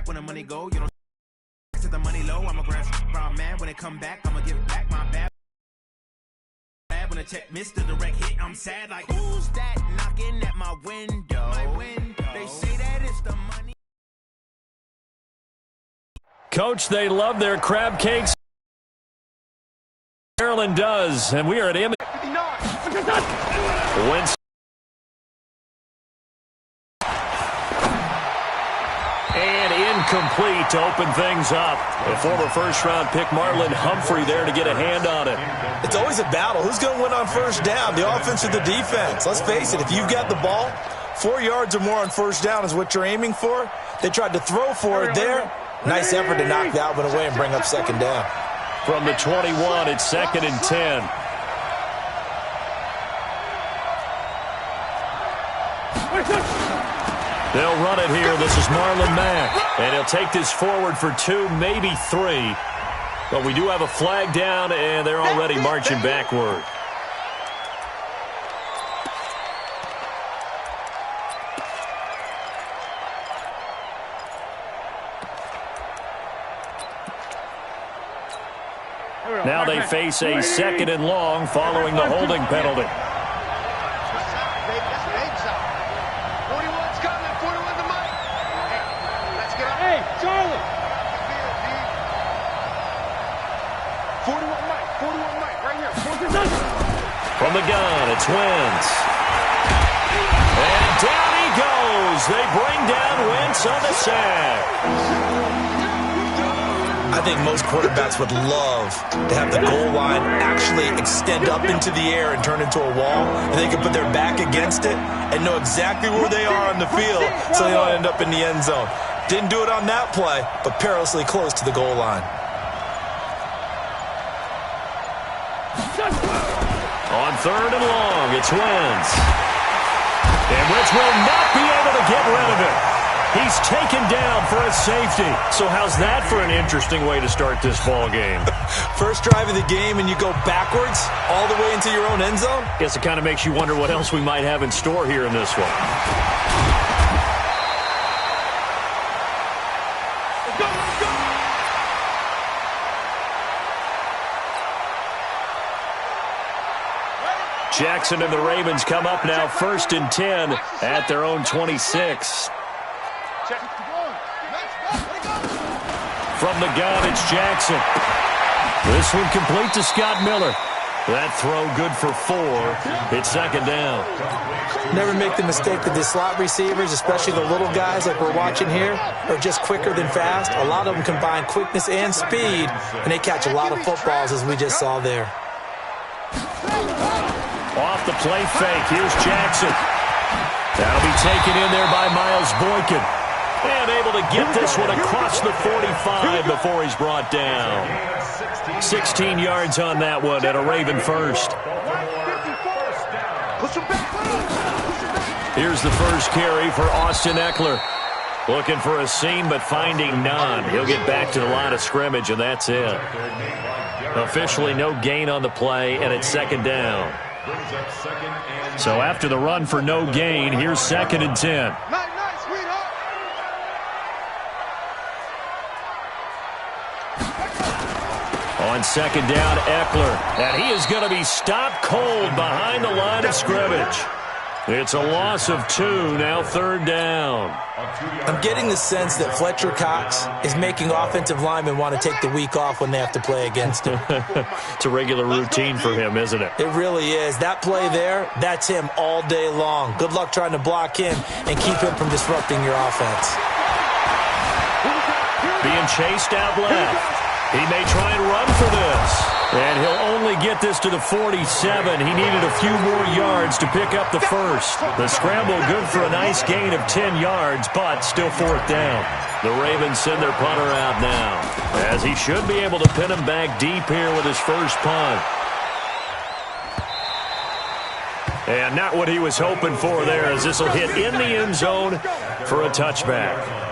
when the money go. You know, to the money low. I'm a ground man. When it come back, I'ma give back my bad. When I check Mr. Direct hit, I'm sad like, who's that knocking at my window? They say that it's the money. Coach, they love their crab cakes. Maryland does, and we are at M. Wentz. And incomplete to open things up. The former first-round pick Marlon Humphrey there to get a hand on it. It's always a battle. Who's going to win on first down, the offense or the defense? Let's face it, if you've got the ball, 4 yards or more on first down is what you're aiming for. They tried to throw for it there. Nice effort to knock that one away and bring up second down. From the 21, it's 2nd and 10. They'll run it here. This is Marlon Mack. And he'll take this forward for 2, maybe 3. But we do have a flag down, and they're already marching backward. Now they face a 2nd and long following the holding penalty. Hey, Charlie! 41 Mike, right here. From the gun, it's Wentz. And down he goes. They bring down Wentz on the sack. I think most quarterbacks would love to have the goal line actually extend up into the air and turn into a wall, and they can put their back against it and know exactly where they are on the field so they don't end up in the end zone. Didn't do it on that play, but perilously close to the goal line. On 3rd and long, it's Wentz. And Wentz will not be able to get rid of it. He's taken down for a safety. So how's that for an interesting way to start this ball game? First drive of the game and you go backwards all the way into your own end zone? Guess it kind of makes you wonder what else we might have in store here in this one. Jackson and the Ravens come up now 1st and 10 at their own 26. From the gun, it's Jackson. This one complete to Scott Miller. That throw good for 4. It's 2nd down. Never make the mistake that the slot receivers, especially the little guys like we're watching here, are just quicker than fast. A lot of them combine quickness and speed, and they catch a lot of footballs, as we just saw there. Off the play fake, here's Jackson. That'll be taken in there by Miles Boykin. And able to get this one across the 45 before he's brought down. 16 yards on that one and a Raven first. Here's the first carry for Austin Eckler. Looking for a seam but finding none. He'll get back to the line of scrimmage and that's it. Officially no gain on the play and it's 2nd down. So after the run for no gain, here's 2nd and 10. On 2nd down, Eckler. And he is going to be stopped cold behind the line of scrimmage. It's a loss of 2, now 3rd down. I'm getting the sense that Fletcher Cox is making offensive linemen want to take the week off when they have to play against him. It's a regular routine for him, isn't it? It really is. That play there, that's him all day long. Good luck trying to block him and keep him from disrupting your offense. Being chased out left. He may try and run for this. And he'll only get this to the 47. He needed a few more yards to pick up the first. The scramble good for a nice gain of 10 yards, but still 4th down. The Ravens send their punter out now, as he should be able to pin him back deep here with his first punt. And not what he was hoping for there, as this will hit in the end zone for a touchback.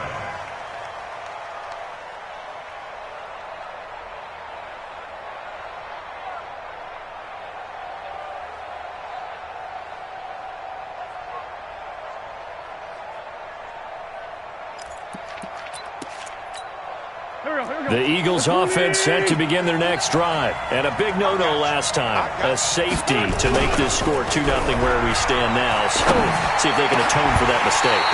The Eagles offense set to begin their next drive. And a big no-no last time. A safety to make this score 2-0 where we stand now. So see if they can atone for that mistake.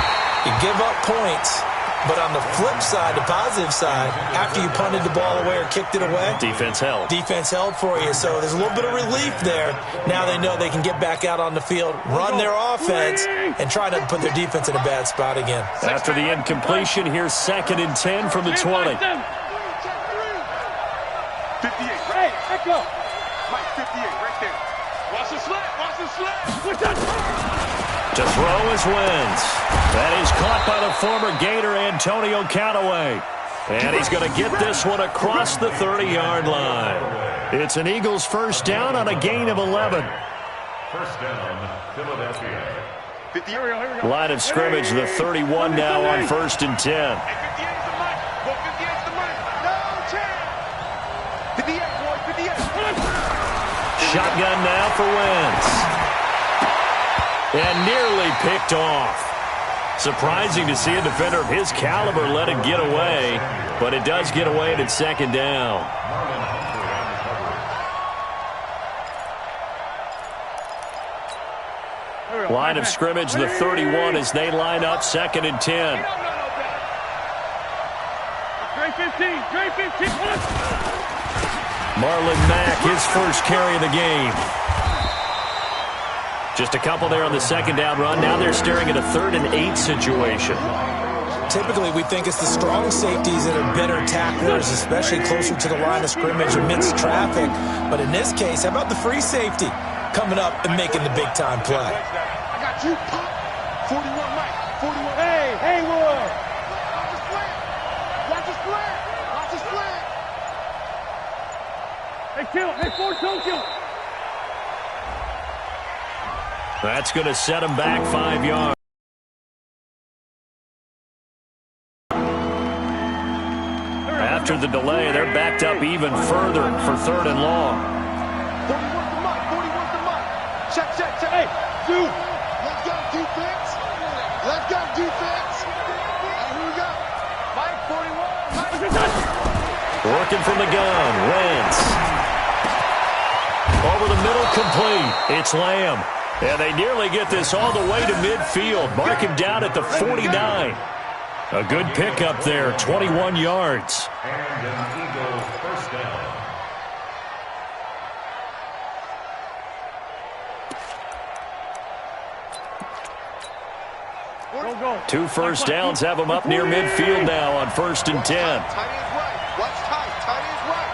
You give up points, but on the flip side, the positive side, after you punted the ball away or kicked it away, defense held. Defense held for you, so there's a little bit of relief there. Now they know they can get back out on the field, run their offense, and try not to put their defense in a bad spot again. After the incompletion, here's 2nd and 10 from the 20. 58. Hey, back up. Mike, 58, right there. Watch the slant. Watch the slant. To throw is Wentz. That is caught by the former Gator Antonio Callaway. And he's going to get this one across the 30-yard line. It's an Eagles first down on a gain of 11. First down, Philadelphia. 50. Line of scrimmage, the 31 now on 1st and 10. 58 is the mic. Go 58 is the mic. No chance. 58, boy, 58. Shotgun now for Wentz. And nearly picked off. Surprising to see a defender of his caliber let it get away, but it does get away and it's 2nd down. Line of scrimmage, the 31 as they line up 2nd and 10. Trey 15. Marlon Mack, his first carry of the game. Just a couple there on the 2nd down run. Now they're staring at a 3rd and 8 situation. Typically, we think it's the strong safeties that are better tacklers, especially closer to the line of scrimmage amidst traffic. But in this case, how about the free safety coming up and making the big-time play? I got you, Pop. 41, Mike. 41. Hey, Haywood. Watch the slant. Watch the slant. Watch the slant. Hey, kill. Hey, force, don't kill. That's going to set him back 5 yards. After the delay, they're backed up even further for 3rd and long. 41's the mic. 41's the mic. Check. Hey, dude. Let's go, defense. Let's go, defense. Here we go. Mike, 41. Working from the gun. Wentz. Over the middle, complete. It's Lamb. And they nearly get this all the way to midfield. Mark him down at the 49. A good pickup there, 21 yards. And an Eagles first down. Go. 2 first downs have them up near midfield now on 1st and 10. Tight is right. Watch tight. Tight is right.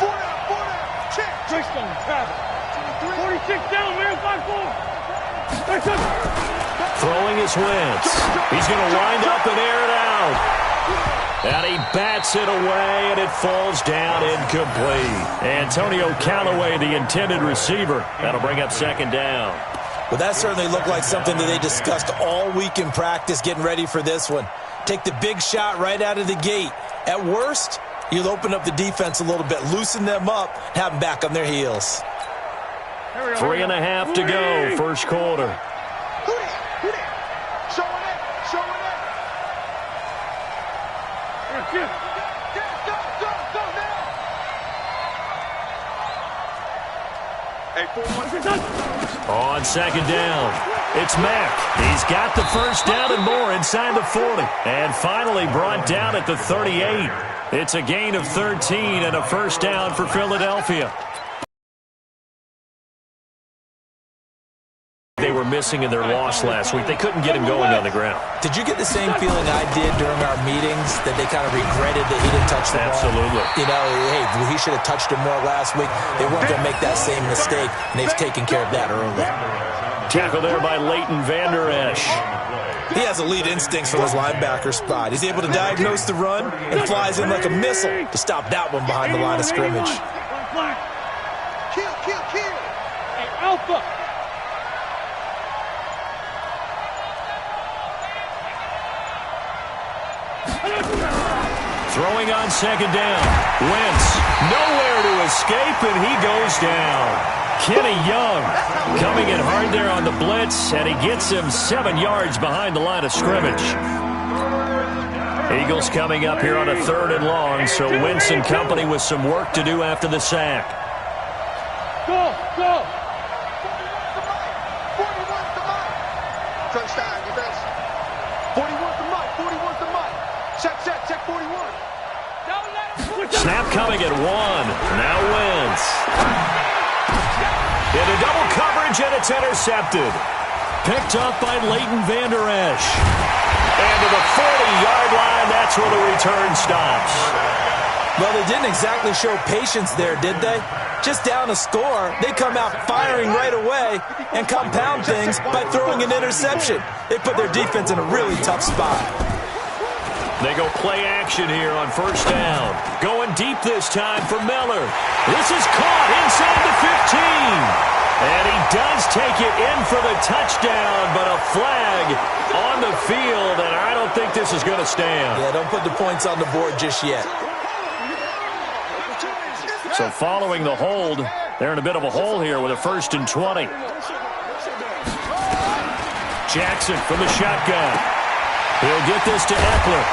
4 down. Check. Trickstone, travel. 46 down, man. 5-4. Throwing his Wentz. He's going to wind up and air it out. And he bats it away, and it falls down incomplete. Antonio Callaway, the intended receiver. That'll bring up 2nd down. Well, that certainly looked like something that they discussed all week in practice getting ready for this one. Take the big shot right out of the gate. At worst, you'll open up the defense a little bit, loosen them up, have them back on their heels. 3.5 to go, first quarter. Who that? Showing it. Go now. Hey, 4-1. On 2nd down, it's Mack. He's got the first down and more inside the 40. And finally brought down at the 38. It's a gain of 13 and a first down for Philadelphia. They were missing in their loss last week. They couldn't get him going on the ground. Did you get the same feeling I did during our meetings, that they kind of regretted that he didn't touch the ball? Absolutely. You know, hey, he should have touched him more last week. They weren't going to make that same mistake, and they've taken care of that early. Tackle there by Leighton Vander Esch. He has elite instincts from his linebacker spot. He's able to diagnose the run and flies in like a missile to stop that one behind the line of scrimmage. Kill. Hey, Alpha. Throwing on 2nd down. Wentz nowhere to escape, and he goes down. Kenny Young coming in hard there on the blitz, and he gets him 7 yards behind the line of scrimmage. Eagles coming up here on a 3rd and long, so Wentz and company with some work to do after the sack. Go! 41's the mark. Touchdown, defense. 41's the mark. 41's the mark. Check 41. Snap coming at 1. Now Wentz. Into double coverage, and it's intercepted. Picked up by Leighton Vander Esch. And to the 40-yard line, that's where the return stops. Well, they didn't exactly show patience there, did they? Just down a score, they come out firing right away and compound things by throwing an interception. They put their defense in a really tough spot. They go play action here on 1st down. Going deep this time for Miller. This is caught inside the 15. And he does take it in for the touchdown, but a flag on the field, and I don't think this is going to stand. Yeah, don't put the points on the board just yet. So following the hold, they're in a bit of a hole here with a 1st and 20. Jackson from the shotgun. He'll get this to Eckler.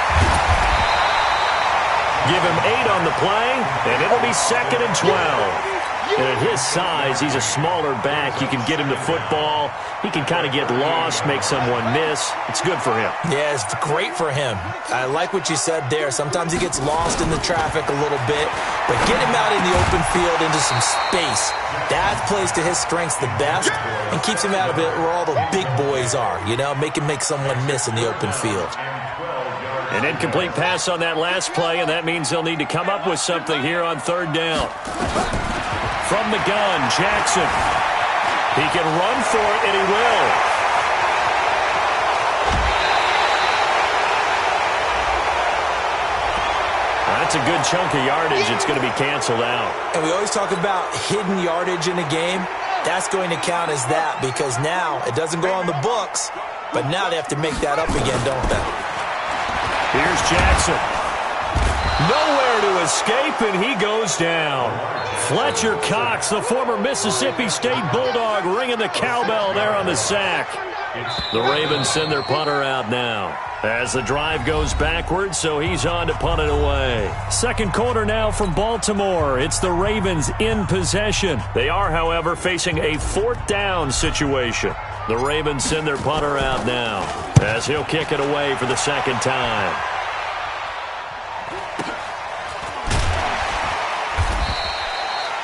Give him 8 on the play, and it'll be 2nd and 12. And at his size, he's a smaller back. You can get him the football. He can kind of get lost, make someone miss. It's good for him. Yeah, it's great for him. I like what you said there. Sometimes he gets lost in the traffic a little bit, but get him out in the open field into some space. That plays to his strengths the best and keeps him out of it where all the big boys are, you know, make him make someone miss in the open field. An incomplete pass on that last play, and that means they'll need to come up with something here on 3rd down. From the gun, Jackson. He can run for it, and he will. That's a good chunk of yardage. It's going to be canceled out. And we always talk about hidden yardage in a game. That's going to count as that because now it doesn't go on the books, but now they have to make that up again, don't they? Here's Jackson. Nowhere to escape, and he goes down. Fletcher Cox, the former Mississippi State Bulldog, ringing the cowbell there on the sack. The Ravens send their punter out now as the drive goes backwards, so he's on to punt it away. 2nd quarter now from Baltimore. It's the Ravens in possession. They are, however, facing a 4th down situation. The Ravens send their punter out now as he'll kick it away for the 2nd time.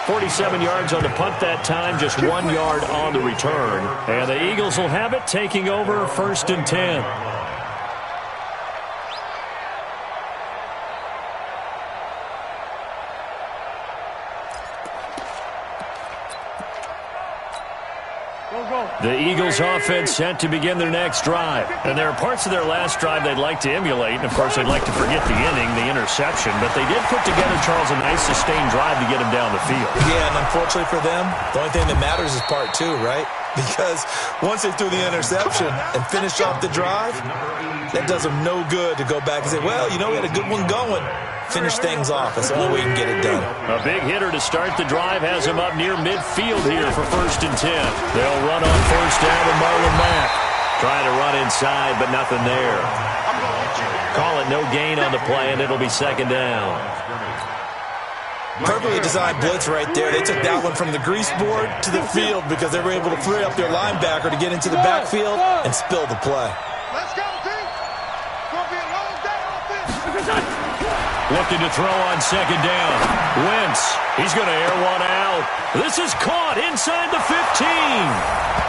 47 yards on the punt that time, just 1 yard on the return. And the Eagles will have it, taking over 1st and 10. The Eagles offense set to begin their next drive. And there are parts of their last drive they'd like to emulate. And, of course, they'd like to forget the inning, the interception. But they did put together, Charles, a nice sustained drive to get him down the field. Yeah, and unfortunately for them, the only thing that matters is part 2, right? Because once they threw the interception and finished off the drive, that does them no good to go back and say, well, you know, we had a good one going. Finish things off. That's the only way you can get it done. A big hitter to start the drive has him up near midfield here for 1st and 10. They'll run on 1st down with Marlon Mack. Trying to run inside, but nothing there. Call it no gain on the play, and it'll be 2nd down. Perfectly designed blitz right there. They took that one from the grease board to the field because they were able to free up their linebacker to get into the backfield and spill the play. Let's go, team. Gonna be a long day on this. Looking to throw on 2nd down. Wentz, he's going to air one out. This is caught inside the 15.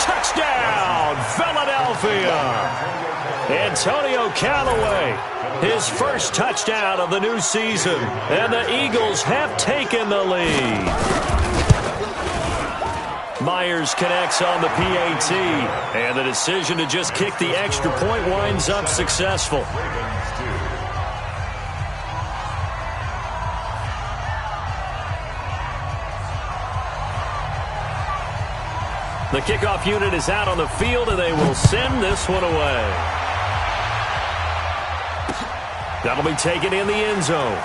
Touchdown, Philadelphia. Antonio Callaway, his first touchdown of the new season. And the Eagles have taken the lead. Myers connects on the PAT. And the decision to just kick the extra point winds up successful. The kickoff unit is out on the field, and they will send this one away. That'll be taken in the end zone.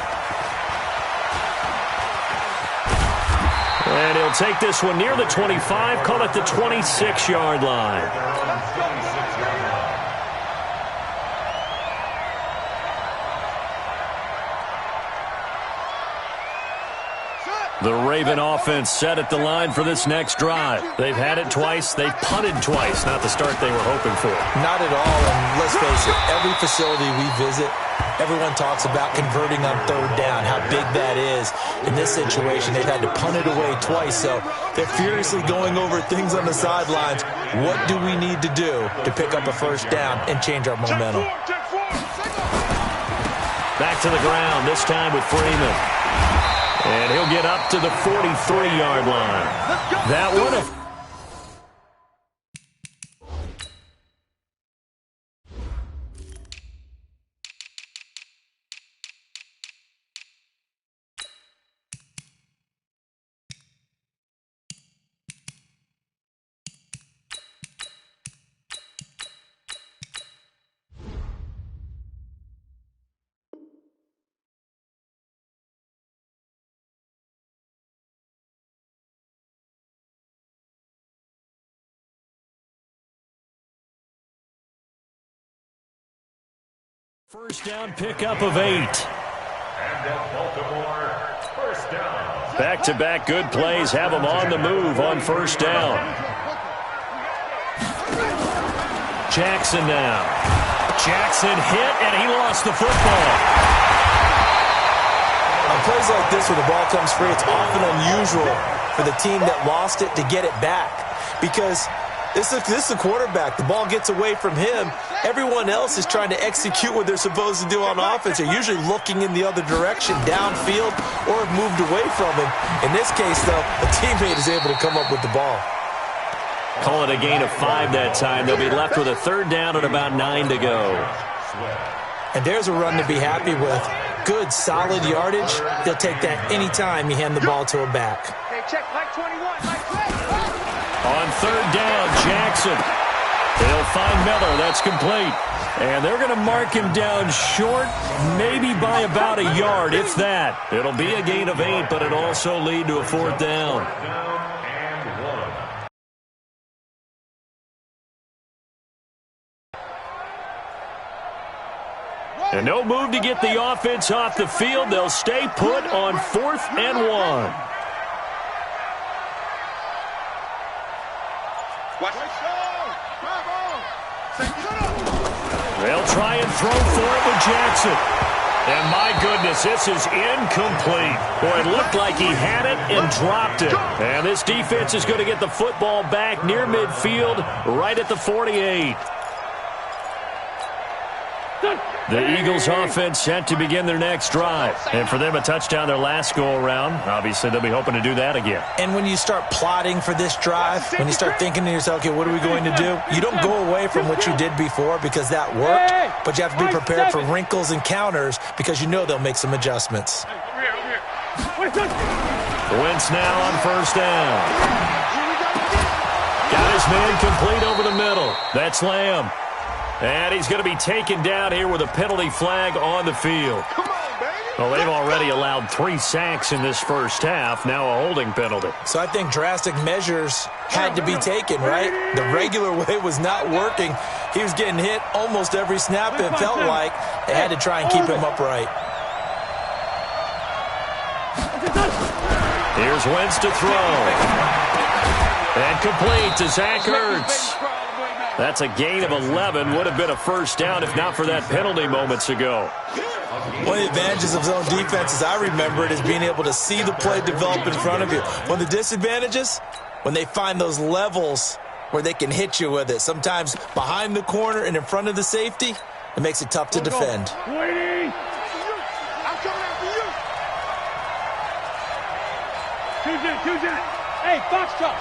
And he'll take this one near the 25, call it the 26-yard line. The Raven offense set at the line for this next drive. They've had it twice. They've punted twice. Not the start they were hoping for. Not at all, and let's face it, every facility we visit, everyone talks about converting on third down, how big that is. In this situation, they've had to punt it away twice, so they're furiously going over things on the sidelines. What do we need to do to pick up a first down and change our momentum? Back to the ground, this time with Freeman. And he'll get up to the 43-yard line. That would have... First down pickup of 8. And at Baltimore, first down. Back-to-back good plays have them on the move on first down. Jackson now. Jackson hit, and he lost the football. On plays like this where the ball comes free, it's often unusual for the team that lost it to get it back because this is the quarterback. The ball gets away from him. Everyone else is trying to execute what they're supposed to do on offense. They're usually looking in the other direction, downfield, or have moved away from him. In this case, though, a teammate is able to come up with the ball. Call it a gain of 5 that time. They'll be left with a third down and about 9 to go. And there's a run to be happy with. Good, solid yardage. They'll take that any time you hand the ball to a back. Hey, check, Mike 21, Mike 20. On third down, Jackson. They'll find Miller. That's complete. And they're going to mark him down short, maybe by about a yard, if that. It'll be a gain of 8, but it'll also lead to a fourth down. And no move to get the offense off the field. They'll stay put on 4th and 1. They'll try and throw for it with Jackson. And my goodness, this is incomplete. Boy, it looked like he had it and dropped it. And this defense is going to get the football back near midfield, right at the 48. The Eagles offense set to begin their next drive. And for them, a touchdown their last go-around. Obviously, they'll be hoping to do that again. And when you start plotting for this drive, when you start thinking to yourself, okay, what are we going to do? You don't go away from what you did before because that worked, but you have to be prepared for wrinkles and counters because you know they'll make some adjustments. Wentz now on first down. Got his man complete over the middle. That's Lamb. And he's going to be taken down here with a penalty flag on the field. Well, they've already allowed 3 sacks in this first half, now a holding penalty. So I think drastic measures had to be taken, right? The regular way was not working. He was getting hit almost every snap, it felt like. They had to try and keep him upright. Here's Wentz to throw. And complete to Zach Ertz. That's a gain of 11. Would have been a first down if not for that penalty moments ago. One of the advantages of zone defense, as I remember it, is being able to see the play develop in front of you. One of the disadvantages, when they find those levels where they can hit you with it. Sometimes behind the corner and in front of the safety, it makes it tough to defend. I'm coming after you. Hey, box truck.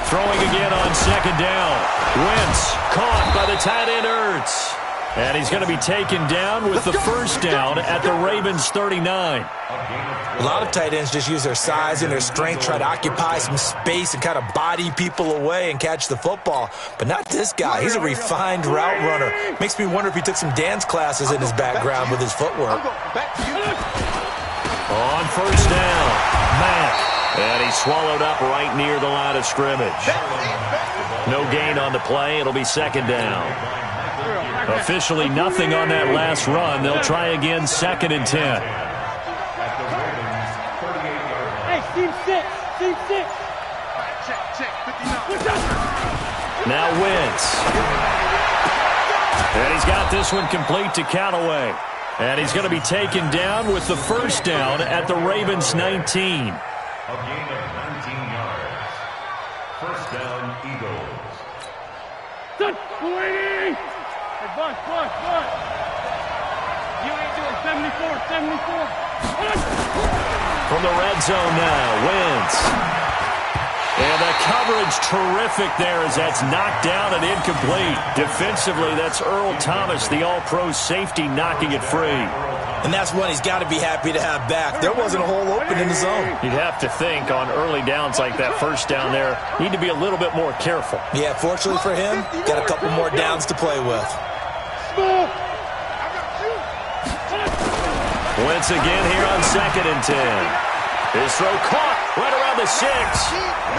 Throwing again on second down. Wentz caught by the tight end Ertz. And he's going to be taken down with the first down at the Ravens 39. A lot of tight ends just use their size and their strength, try to occupy some space and kind of body people away and catch the football. But not this guy. He's a refined route runner. Makes me wonder if he took some dance classes in his background with his footwork. On first down, Mack. And he's swallowed up right near the line of scrimmage. No gain on the play. It'll be second down. Officially nothing on that last run. They'll try again, 2nd and 10. Check, 59. Now Wentz. And he's got this one complete to Callaway. And he's going to be taken down with the first down at the Ravens 19. A gain of 19 yards. First down, Eagles. Hey, Buck. You ain't doing 74. From the red zone now, Wentz. And the coverage terrific there as that's knocked down and incomplete. Defensively, that's Earl Thomas, the all-pro safety, knocking it free. And that's one he's got to be happy to have back. There wasn't a hole open in the zone. You'd have to think on early downs like that first down there, need to be a little bit more careful. Yeah, fortunately for him, got a couple more downs to play with. Wentz again here on 2nd and 10. His throw caught right around the 6.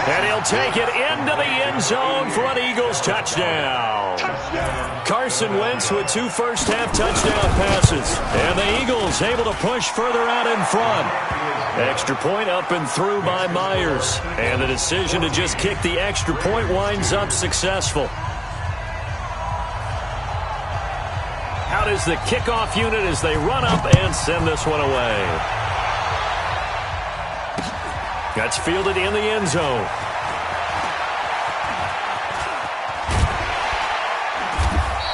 And he'll take it into the end zone for an Eagles touchdown. Carson Wentz with 2 first-half touchdown passes. And the Eagles able to push further out in front. Extra point up and through by Myers. And the decision to just kick the extra point winds up successful. Out is the kickoff unit as they run up and send this one away. That's fielded in the end zone.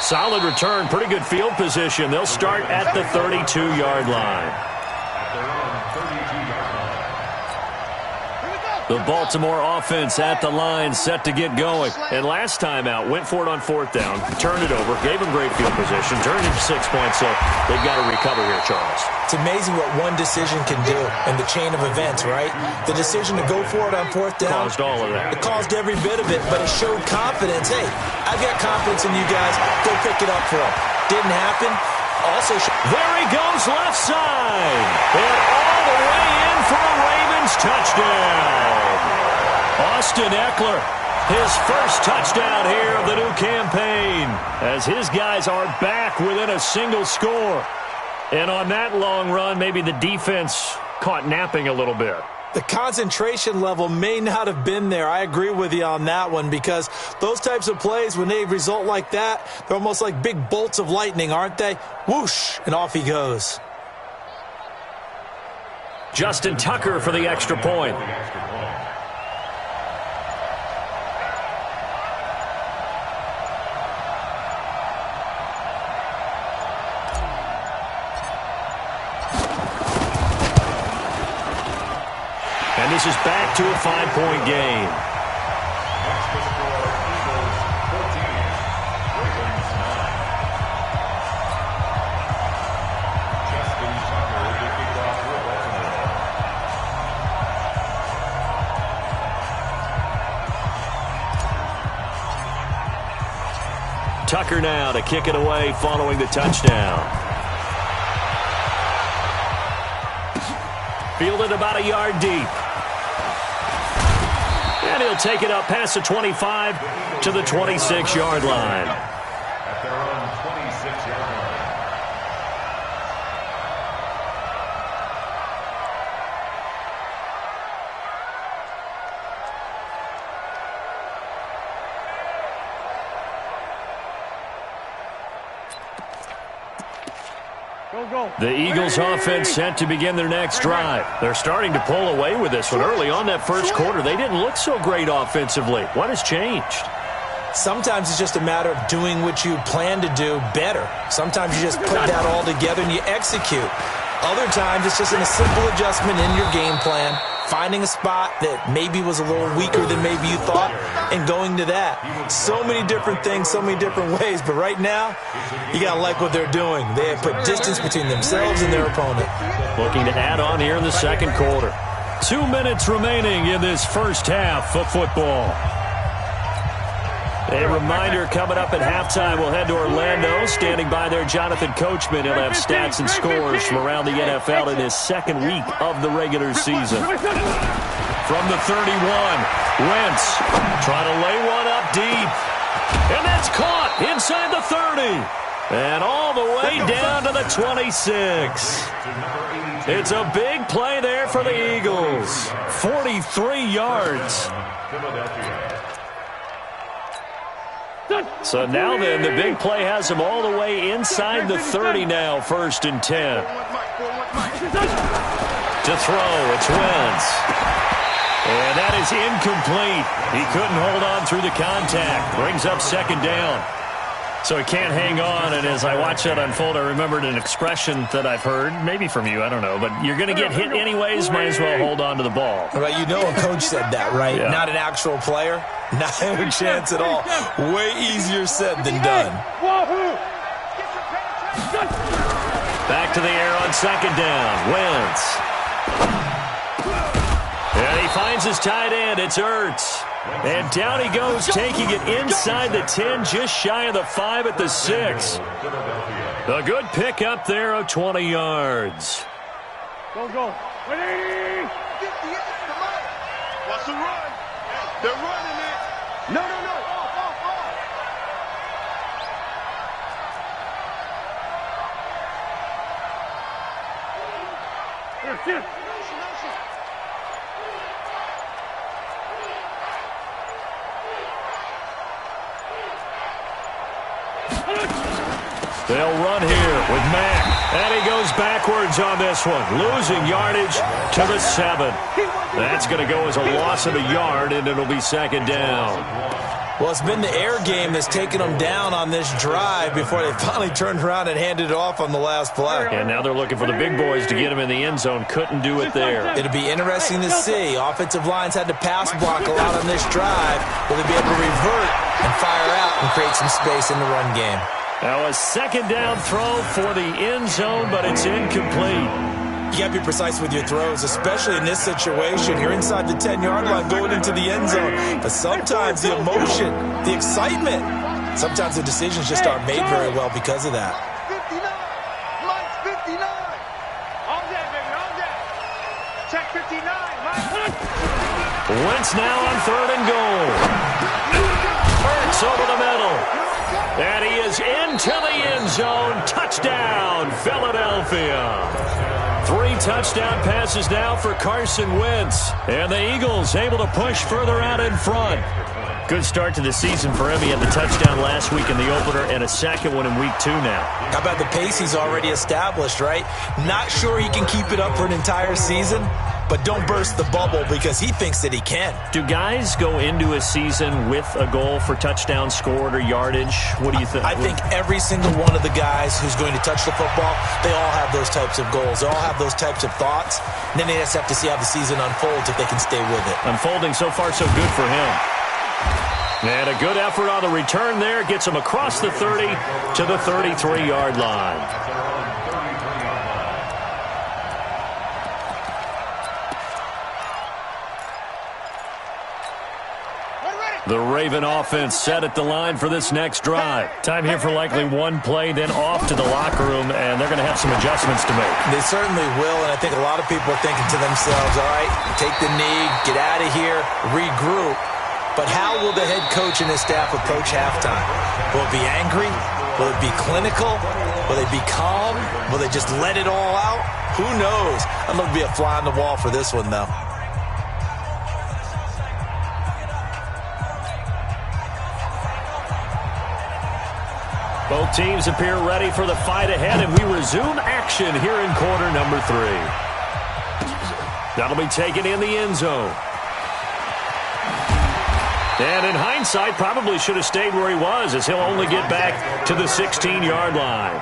Solid return, pretty good field position. They'll start at the 32-yard line. The Baltimore offense at the line, set to get going. And last time out, went for it on 4th down, turned it over, gave them great field position, turned it to 6 points, so they've got to recover here, Charles. It's amazing what one decision can do in the chain of events, right? The decision to go for it on 4th down. Caused all of that. It caused every bit of it, but it showed confidence. Hey, I've got confidence in you guys. Go pick it up for them. Didn't happen. Also, there he goes left side. And all the way in for a Ravens touchdown. Austin Eckler, his first touchdown here of the new campaign, as his guys are back within a single score. And on that long run, maybe the defense caught napping a little bit. The concentration level may not have been there. I agree with you on that one, because those types of plays, when they result like that, they're almost like big bolts of lightning, aren't they? Whoosh, and off he goes. Justin Tucker for the extra point. And this is back to a 5-point game. That's the score, Eagles 14, Ravens 9. Justin Tucker to kick off for Baltimore. Tucker now to kick it away following the touchdown. Fielded about a yard deep. And he'll take it up past the 25 to the 26-yard line. At their own 26-yard line. The Eagles offense set to begin their next drive. They're starting to pull away with this one. Early on that first quarter, they didn't look so great offensively. What has changed? Sometimes it's just a matter of doing what you plan to do better. Sometimes you just put that all together and you execute. Other times it's just a simple adjustment in your game plan, finding a spot that maybe was a little weaker than maybe you thought, and going to that. So many different things, so many different ways, but right now, you got to like what they're doing. They have put distance between themselves and their opponent. Looking to add on here in the second quarter. 2 minutes remaining in this first half of football. A reminder, coming up at halftime, we'll head to Orlando. Standing by there, Jonathan Coachman. He'll have stats and scores from around the NFL in his second week of the regular season. From the 31, Wentz trying to lay one up deep. And that's caught inside the 30. And all the way down to the 26. It's a big play there for the Eagles. 43 yards. So now then, the big play has him all the way inside the 30 now, 1st and 10. To throw, it's Wentz. And that is incomplete. He couldn't hold on through the contact. Brings up 2nd down. So he can't hang on, and as I watch that unfold, I remembered an expression that I've heard, maybe from you, I don't know, but you're going to get hit anyways, might as well hold on to the ball. Right, you know a coach said that, right? Yeah. Not an actual player. Not a chance at all. Way easier said than done. Back to the air on 2nd down. Wentz. And he finds his tight end. It's Ertz. And down he goes, taking it inside the 10, just shy of the 5 at the 6. A good pick up there of 20 yards. Go. Ready? Watch the run. They're running it. No. Off. Here. They'll run here with Mack. And he goes backwards on this one, losing yardage to the 7. That's going to go as a loss of a yard, and it'll be 2nd down. Well, it's been the air game that's taken them down on this drive before they finally turned around and handed it off on the last play. And now they're looking for the big boys to get him in the end zone. Couldn't do it there. It'll be interesting to see. Offensive lines had to pass block a lot on this drive. Will they be able to revert and fire out and create some space in the run game? Now a 2nd down throw for the end zone, but it's incomplete. You got to be precise with your throws, especially in this situation. You're inside the 10-yard line going into the end zone. But sometimes the emotion, the excitement, sometimes the decisions just aren't made very well because of that. 59. Mike's 59. All day, baby, all day. Check 59, Mike. Wentz now on 3rd and goal. Hurts over the middle. And he is into the end zone. Touchdown, Philadelphia. 3 touchdown passes now for Carson Wentz. And the Eagles able to push further out in front. Good start to the season for him. He had the touchdown last week in the opener and a 2nd one in week 2 now. How about the pace he's already established, right? Not sure he can keep it up for an entire season, but don't burst the bubble because he thinks that he can. Do guys go into a season with a goal for touchdown scored or yardage? What do you think? I think every single one of the guys who's going to touch the football, they all have those types of goals. They all have those types of thoughts. And then they just have to see how the season unfolds if they can stay with it. Unfolding so far so good for him. And a good effort on the return there. Gets him across the 30 to the 33-yard line. The Raven offense set at the line for this next drive. Time here for likely one play, then off to the locker room, and they're going to have some adjustments to make. They certainly will, and I think a lot of people are thinking to themselves, all right, take the knee, get out of here, regroup. But how will the head coach and his staff approach halftime? Will it be angry? Will it be clinical? Will they be calm? Will they just let it all out? Who knows? I'm going to be a fly on the wall for this one, though. Both teams appear ready for the fight ahead, and we resume action here in quarter number 3. That'll be taken in the end zone. And in hindsight, probably should have stayed where he was, as he'll only get back to the 16-yard line.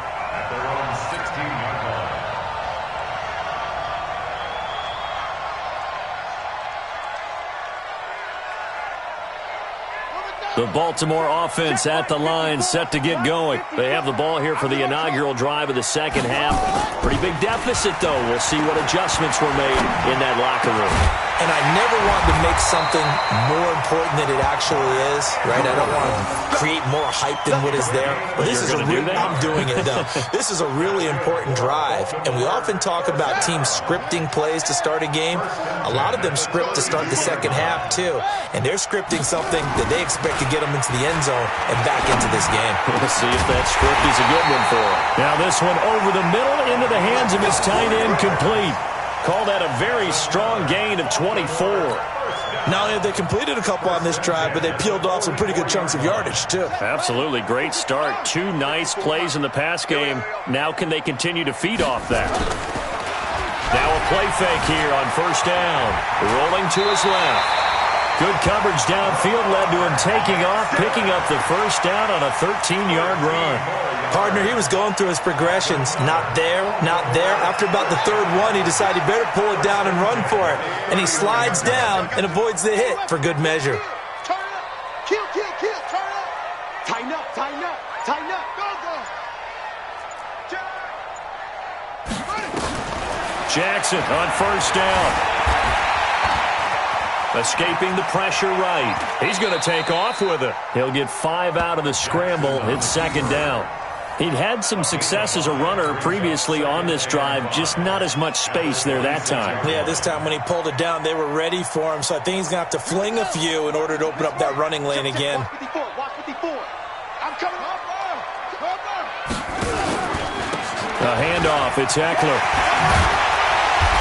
The Baltimore offense at the line, set to get going. They have the ball here for the inaugural drive of the second half. Pretty big deficit, though. We'll see what adjustments were made in that locker room. and I never want to make something more important than it actually is, right? I don't want to create more hype than what is there. But this is I'm doing it, though. This is a really important drive, and we often talk about teams scripting plays to start a game. A lot of them script to start the second half, too, and they're scripting something that they expect to get them into the end zone and back into this game. We'll see if that script is a good one for him. Now this one over the middle into the hands of his tight end, complete. Call that a very strong gain of 24. Not only have they completed a couple on this drive, but they peeled off some pretty good chunks of yardage, too. Absolutely. Great start. 2 nice plays in the pass game. Now can they continue to feed off that? Now a play fake here on first down. Rolling to his left. Good coverage downfield led to him taking off, picking up the first down on a 13-yard run. Partner, he was going through his progressions. Not there, not there. After about the third one, he decided he better pull it down and run for it. And he slides down and avoids the hit for good measure. Turn up. Kill, kill, kill. Turn up. Tighten up, tighten up, tighten up. Go, go. Jackson on first down. Escaping the pressure right. He's going to take off with it. He'll get 5 out of the scramble. It's second down. He'd had some success as a runner previously on this drive, just not as much space there that time. Yeah, this time when he pulled it down, they were ready for him, so I think he's going to have to fling a few in order to open up that running lane again. Walk 54. I'm coming up. A handoff. It's Eckler.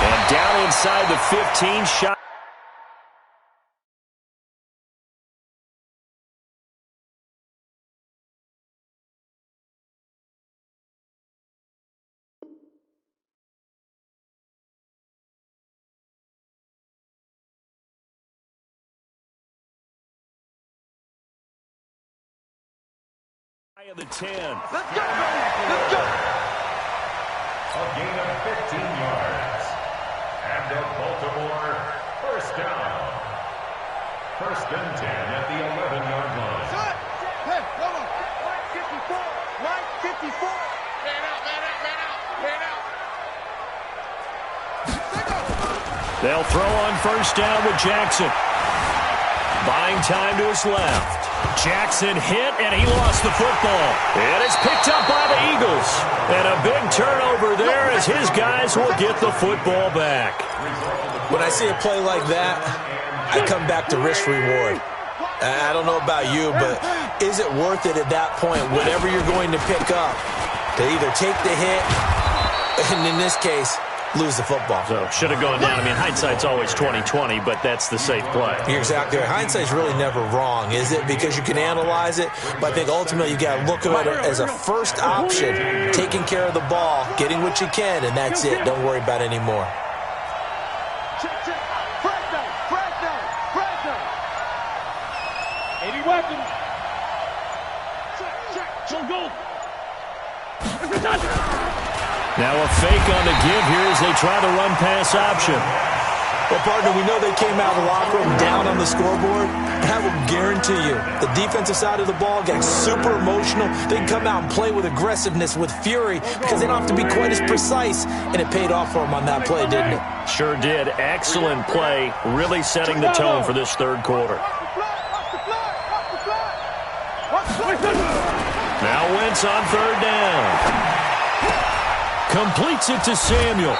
And down inside the 15, shot. Of the 10. Let's go, let's go. A gain of 15 yards. And a Baltimore first down. First and 10 at the 11-yard line. Hey, come on. Line 54. Line 54. Man out, man out, man out, man out. They'll throw on first down with Jackson. Buying time to his left. Jackson hit, and he lost the football. And it's picked up by the Eagles. And a big turnover there as his guys will get the football back. When I see a play like that, I come back to risk reward. I don't know about you, but is it worth it at that point, whatever you're going to pick up, to either take the hit, and in this case, lose the football? So should have gone down. I mean, hindsight's always 20/20, but that's the safe play. You're exactly right. Hindsight's really never wrong, is it? Because you can analyze it, but I think ultimately you got to look at it as a first option, taking care of the ball, getting what you can, and that's it. Don't worry about it anymore. Check, check. Frag down. 80 weapons. Check. Go. Now a fake on the give here as they try the run-pass option. Well, partner, we know they came out of the locker room down on the scoreboard. And I will guarantee you, the defensive side of the ball getting super emotional. They can come out and play with aggressiveness, with fury, because they don't have to be quite as precise. And it paid off for them on that play, didn't it? Sure did. Excellent play, really setting the tone for this third quarter. Now Wentz on third down. Completes it to Samuel.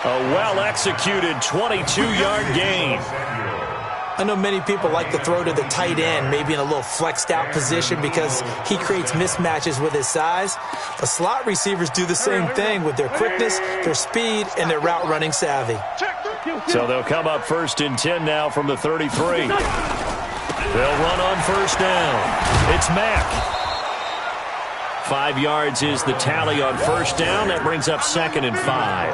A well-executed 22-yard gain. I know many people like to throw to the tight end, maybe in a little flexed-out position because he creates mismatches with his size. The slot receivers do the same thing with their quickness, their speed, and their route-running savvy. So they'll come up first and 10 now from the 33. They'll run on first down. It's Mack. 5 yards is the tally on first down. That brings up second and 5.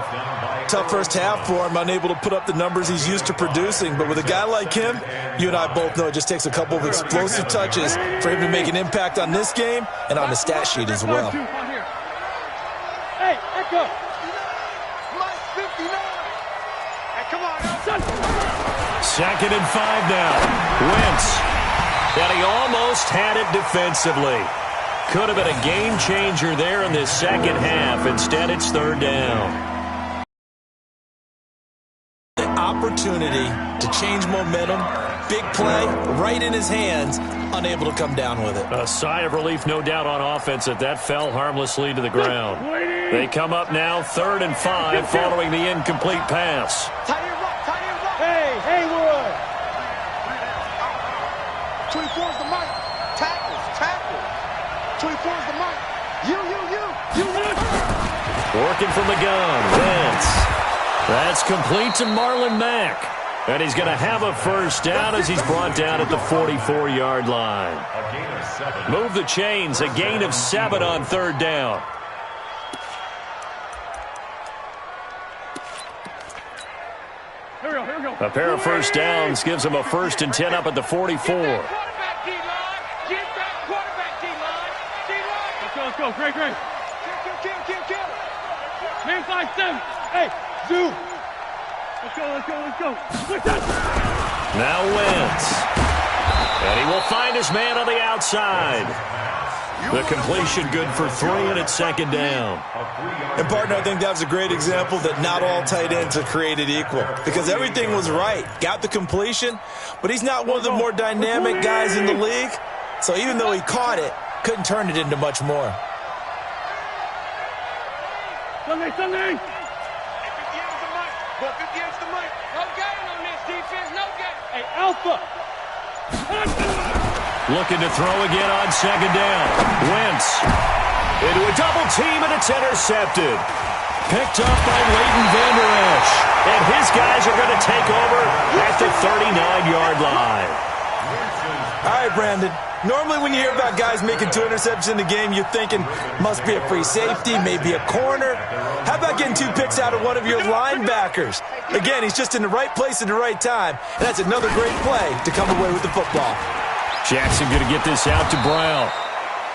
Tough first half for him, unable to put up the numbers he's used to producing. But with a guy like him, you and I both know it just takes a couple of explosive touches for him to make an impact on this game and on the stat sheet as well. Hey, Echo. Mike 59. Hey, come on, son. Second and 5 now. Wentz. And he almost had it defensively. Could have been a game changer there in this second half. Instead, it's third down. opportunity to change momentum. Big play, right in his hands, unable to come down with it. A sigh of relief, no doubt, on offense that fell harmlessly to the ground. They come up now 3rd and 5 following the incomplete pass. Tight end rock, tight end rock. Hey, Haywood. 24's the mic. Tackles. 24's the mic. You. Working from the gun, Wentz. That's complete to Marlon Mack. And he's going to have a first down as he's brought down at the 44-yard line. Move the chains, a gain of 7 on 3rd down. Here we go. A pair of first downs gives him a 1st and 10 up at the 44. Get that quarterback D-line. Let's go. Great. Kill. Man 5-7. Hey, Zoo. Let's go. Now Wentz. And he will find his man on the outside. The completion good for 3, and it's 2nd down. And, partner, I think that was a great example that not all tight ends are created equal. Because everything was right. Got the completion, but he's not one of the more dynamic guys in the league. So even though he caught it, couldn't turn it into much more. Sunday. 58's the mic. No game on this defense, no game. Hey, Alpha. Looking to throw again on 2nd down. Wentz into a double team, and it's intercepted. Picked up by Leighton Vander Esch. And his guys are going to take over at the 39-yard line. All right, Brandon. Normally when you hear about guys making 2 interceptions in a game, you're thinking must be a free safety, maybe a corner. How about getting 2 picks out of one of your linebackers? Again, he's just in the right place at the right time, and that's another great play to come away with the football. Jackson going to get this out to Brown.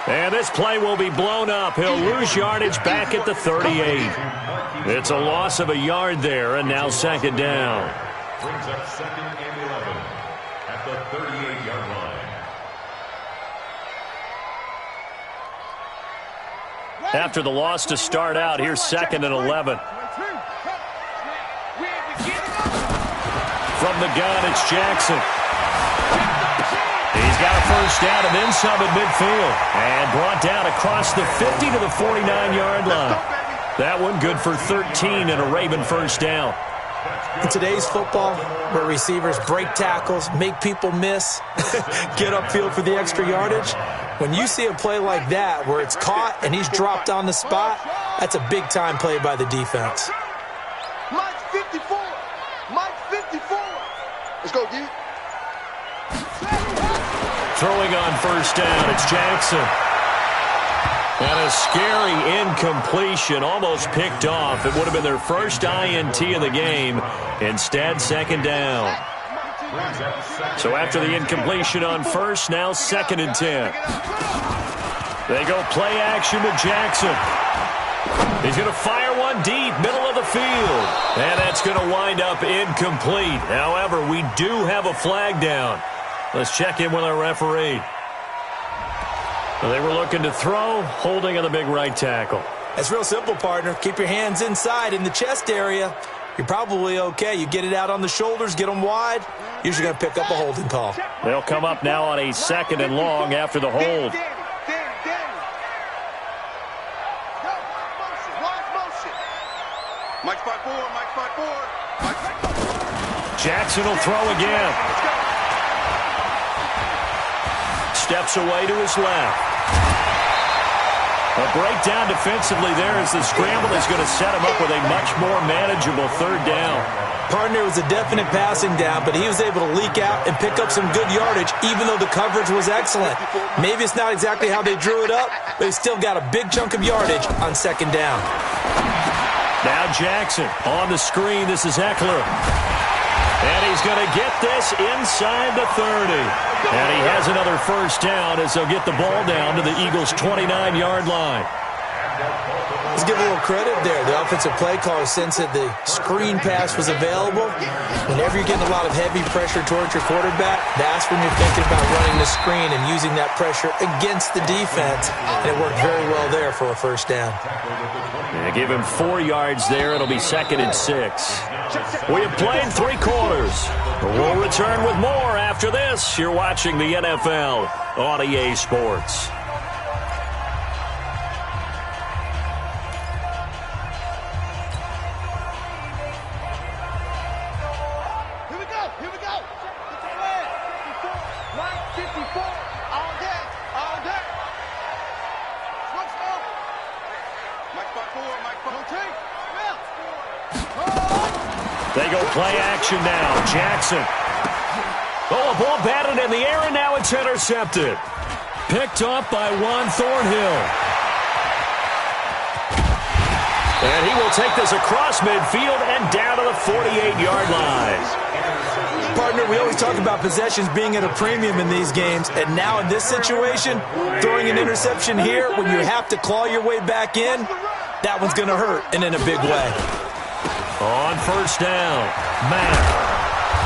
And this play will be blown up. He'll lose yardage back at the 38. It's a loss of a yard there, and now 2nd down. Brings up 2nd and 11 at the 38-yard line. After the loss to start out, here's 2nd and 11. From the gun, it's Jackson. He's got a first down and then some at midfield. And brought down across the 50 to the 49-yard line. That one good for 13 and a Raven first down. In today's football, where receivers break tackles, make people miss, get upfield for the extra yardage, when you see a play like that where it's caught and he's dropped on the spot, that's a big-time play by the defense. Mike 54. Let's go, dude. Throwing on first down, it's Jackson. And a scary incompletion, almost picked off. It would have been their first INT of the game. Instead, 2nd down. So after the incompletion on first, now 2nd and 10. They go play action with Jackson. He's going to fire one deep, middle of the field. And that's going to wind up incomplete. However, we do have a flag down. Let's check in with our referee. Well, they were looking to throw, holding on the big right tackle. That's real simple, partner. Keep your hands inside in the chest area. You're probably okay. You get it out on the shoulders, get them wide. Usually going to pick up a holding call. They'll come up now on a 2nd and long after the hold. Mike 5-4. Jackson will throw again. Steps away to his left. A breakdown defensively there as the scramble is going to set him up with a much more manageable 3rd down. Partner was a definite passing down, but he was able to leak out and pick up some good yardage, even though the coverage was excellent. Maybe it's not exactly how they drew it up, but he still got a big chunk of yardage on 2nd down. Now Jackson on the screen. This is Eckler. And he's going to get this inside the 30. And he has another first down as they'll get the ball down to the Eagles' 29-yard line. It's to give a little credit there. The offensive play caller sensed that the screen pass was available. Whenever you're getting a lot of heavy pressure towards your quarterback, that's when you're thinking about running the screen and using that pressure against the defense. And it worked very well there for a first down. Yeah, give him 4 yards there. It'll be 2nd and 6. We have played 3 quarters. We'll return with more after this. You're watching the NFL on EA Sports. They go play action now. Jackson. Oh, a ball batted in the air, and now it's intercepted. Picked off by Juan Thornhill. And he will take this across midfield and down to the 48-yard line. Partner, we always talk about possessions being at a premium in these games, and now in this situation, throwing an interception here when you have to claw your way back in, that one's going to hurt, and in a big way. On first down, Mack.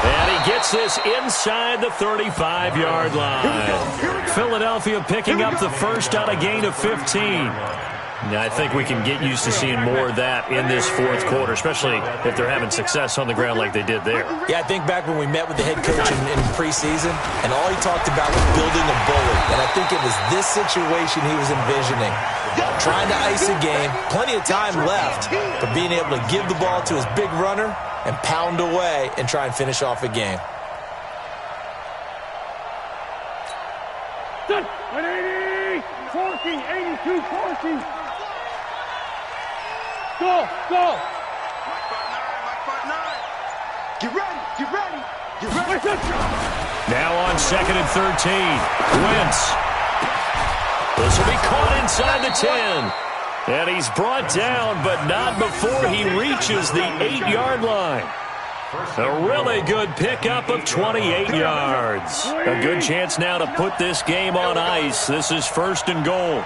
And he gets this inside the 35-yard line. Philadelphia picking up the first on a gain of 15. Now, I think we can get used to seeing more of that in this fourth quarter, especially if they're having success on the ground like they did there. Yeah, I think back when we met with the head coach in preseason, and all he talked about was building a bully. And I think it was this situation he was envisioning. Trying to ice a game, plenty of time left, but being able to give the ball to his big runner and pound away and try and finish off a game. 180, 14, 82, 14. Go, go. Get ready, get ready, get ready. Now on 2nd and 13, Wentz. This will be caught inside the 10. And he's brought down, but not before he reaches the 8-yard line. A really good pickup of 28 yards. A good chance now to put this game on ice. This is 1st and goal.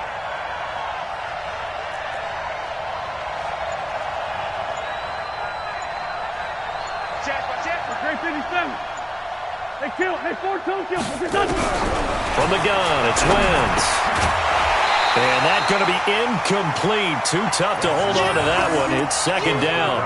From the gun, it's Wentz. And that's going to be incomplete. Too tough to hold on to that one. It's 2nd down.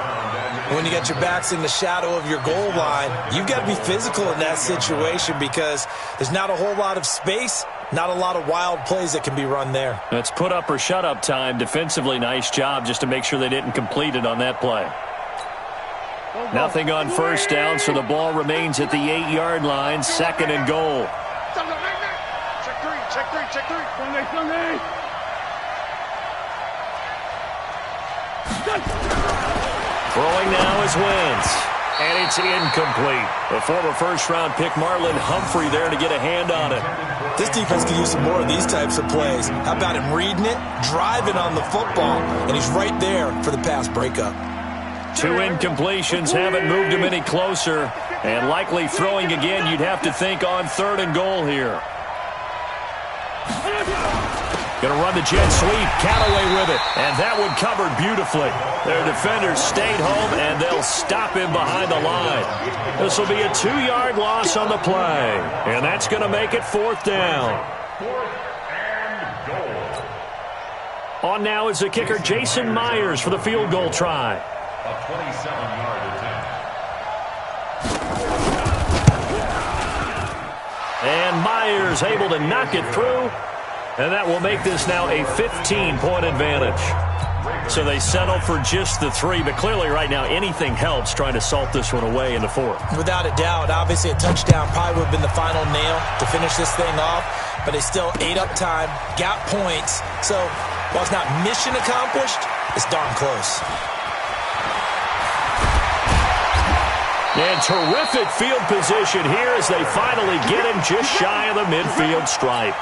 When you got your backs in the shadow of your goal line, you've got to be physical in that situation because there's not a whole lot of space, not a lot of wild plays that can be run there. That's put up or shut up time. Defensively, nice job just to make sure they didn't complete it on that play. Nothing on first down, so the ball remains at the 8-yard line. 2nd and goal. Check three. Sunday. Throwing now is Wentz. And it's incomplete. The former first-round pick Marlon Humphrey there to get a hand on it. This defense could use some more of these types of plays. How about him reading it, driving on the football, and he's right there for the pass breakup. 2 incompletions haven't moved him any closer. And likely throwing again, you'd have to think on 3rd and goal here. Going to run the jet sweep. Callaway with it. And that one covered beautifully. Their defenders stayed home, and they'll stop him behind the line. This will be a 2-yard loss on the play. And that's going to make it 4th down. 4th and goal. On now is the kicker, Jason Myers, for the field goal try. A 27-yard attempt. And Myers able to knock it through. And that will make this now a 15-point advantage. So they settle for just the 3, but clearly right now anything helps trying to salt this one away in the 4th. Without a doubt, obviously a touchdown probably would have been the final nail to finish this thing off, but they still ate up time, got points. So while it's not mission accomplished, it's darn close. And terrific field position here as they finally get him just shy of the midfield stripe.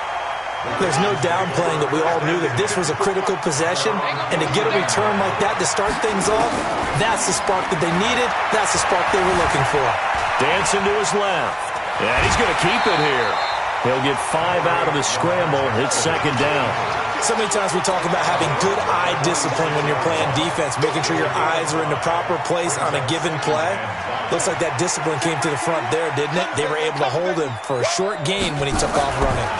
There's no downplaying that we all knew that this was a critical possession, and to get a return like that to start things off, that's the spark that they needed. That's the spark they were looking for. Dancing to his left. And he's going to keep it here. He'll get 5 out of the scramble. It's second down. So many times we talk about having good eye discipline when you're playing defense, making sure your eyes are in the proper place on a given play. Looks like that discipline came to the front there, didn't it? They were able to hold him for a short gain when he took off running.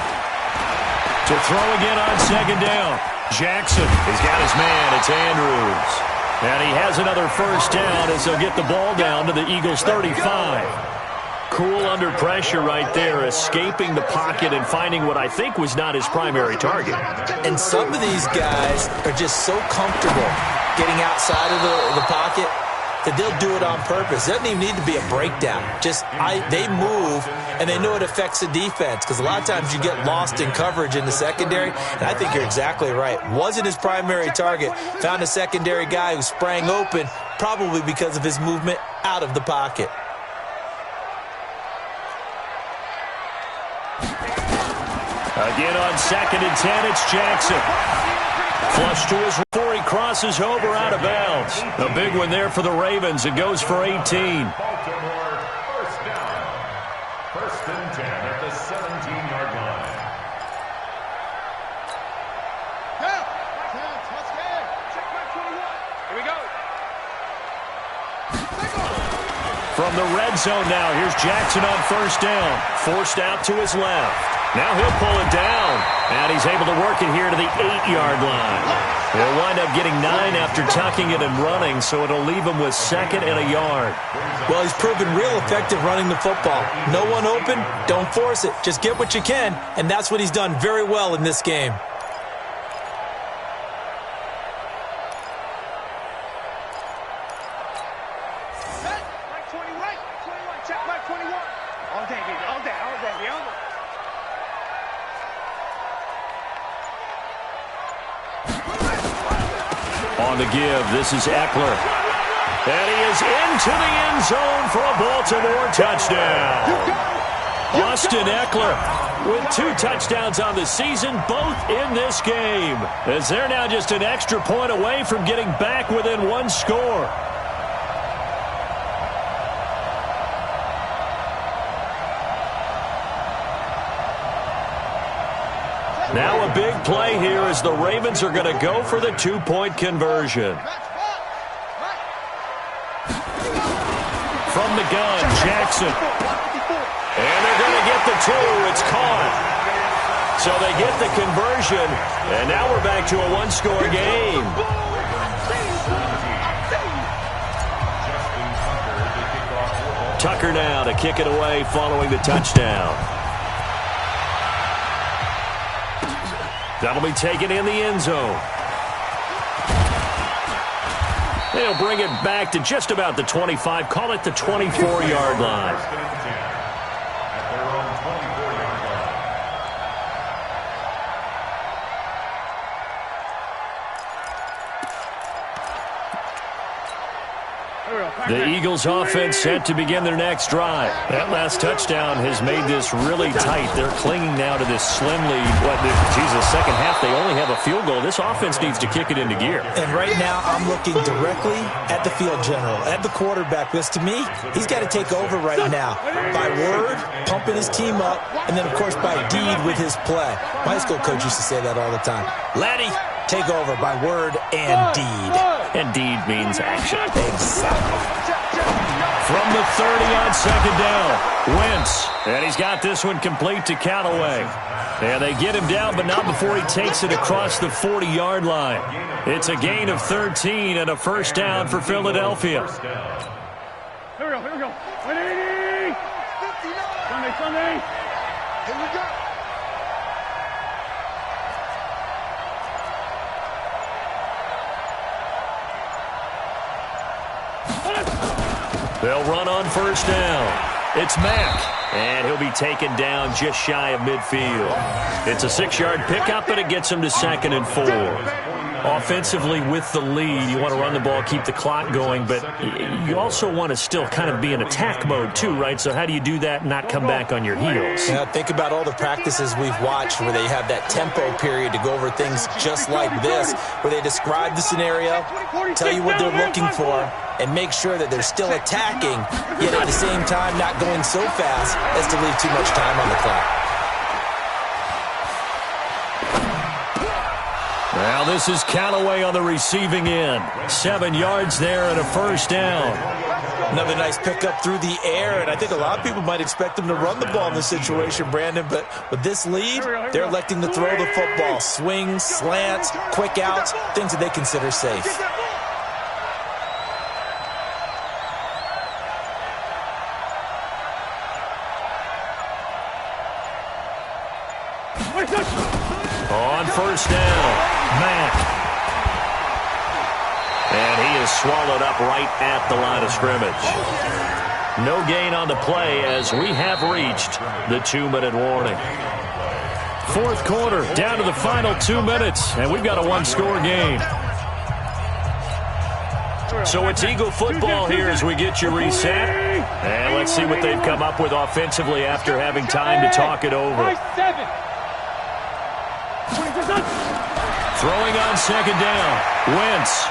To throw again on second down. Jackson has got his man. It's Andrews. And he has another first down as he'll get the ball down to the Eagles' 35. Cool under pressure right there, escaping the pocket and finding what I think was not his primary target. And some of these guys are just so comfortable getting outside of the pocket that they'll do it on purpose. It doesn't even need to be a breakdown. They move, and they know it affects the defense, because a lot of times you get lost in coverage in the secondary, and I think you're exactly right. Wasn't his primary target. Found a secondary guy who sprang open, probably because of his movement out of the pocket. Again on 2nd and 10, it's Jackson. Flush to his before he crosses over out of bounds. A big one there for the Ravens. It goes for 18. Baltimore, first down. 1st and 10 at the 17-yard line. Check back 21. Here we go. From the red zone now, here's Jackson on first down. Forced out to his left. Now he'll pull it down, and he's able to work it here to the 8-yard line. He'll wind up getting 9 after tucking it and running, so it'll leave him with 2nd and a yard. Well, he's proven real effective running the football. No one open, don't force it. Just get what you can, and that's what he's done very well in this game. Back 20 right. 21. Check back 21. All day, baby. All day. All day. All day. On the give, this is Eckler. And he is into the end zone for a Baltimore touchdown. Austin Eckler with 2 touchdowns on the season, both in this game, as they're now just an extra point away from getting back within 1 score. Now a big play here as the Ravens are going to go for the 2-point conversion. From the gun, Jackson. And they're going to get the 2. It's caught. So they get the conversion, and now we're back to a 1-score game. Tucker now to kick it away following the touchdown. That'll be taken in the end zone. They'll bring it back to just about the 25. Call it the 24-yard line. At their own 24-yard line. The Eagles offense set to begin their next drive. That last touchdown has made this really tight. They're clinging now to this slim lead. Second half, they only have a field goal. This offense needs to kick it into gear. And right now, I'm looking directly at the field general, at the quarterback, because to me, he's got to take over right now. By word, pumping his team up, and then, of course, by deed with his play. My high school coach used to say that all the time. Laddie, take over by word and deed. And deed means action. Exactly. From the 30 on second down, Wentz. And he's got this one complete to Callaway. And they get him down, but not before he takes it across the 40-yard line. It's a gain of 13 and a first down for Philadelphia. Here we go. Here we go. 180. Sunday. Here we go. They'll run on first down. It's Mack, and he'll be taken down just shy of midfield. It's a 6-yard pickup, and it gets him to 2nd and 4. Offensively, with the lead, you want to run the ball, keep the clock going, but you also want to still kind of be in attack mode too, right? So how do you do that and not come back on your heels? Yeah, think about all the practices we've watched where they have that tempo period to go over things just like this, where they describe the scenario, tell you what they're looking for, and make sure that they're still attacking, yet at the same time not going so fast as to leave too much time on the clock. Now this is Callaway on the receiving end. 7 yards there and a first down. Another nice pickup through the air, and I think a lot of people might expect them to run the ball in this situation, Brandon, but with this lead, they're electing to throw the football. Swings, slants, quick outs, things that they consider safe. On first down, Mack. And he is swallowed up right at the line of scrimmage. No gain on the play as we have reached the 2-minute warning. Fourth quarter, down to the final 2 minutes, and we've got a one-score game. So it's Eagle football here as we get you reset. And let's see what they've come up with offensively after having time to talk it over. Throwing on second down, Wentz.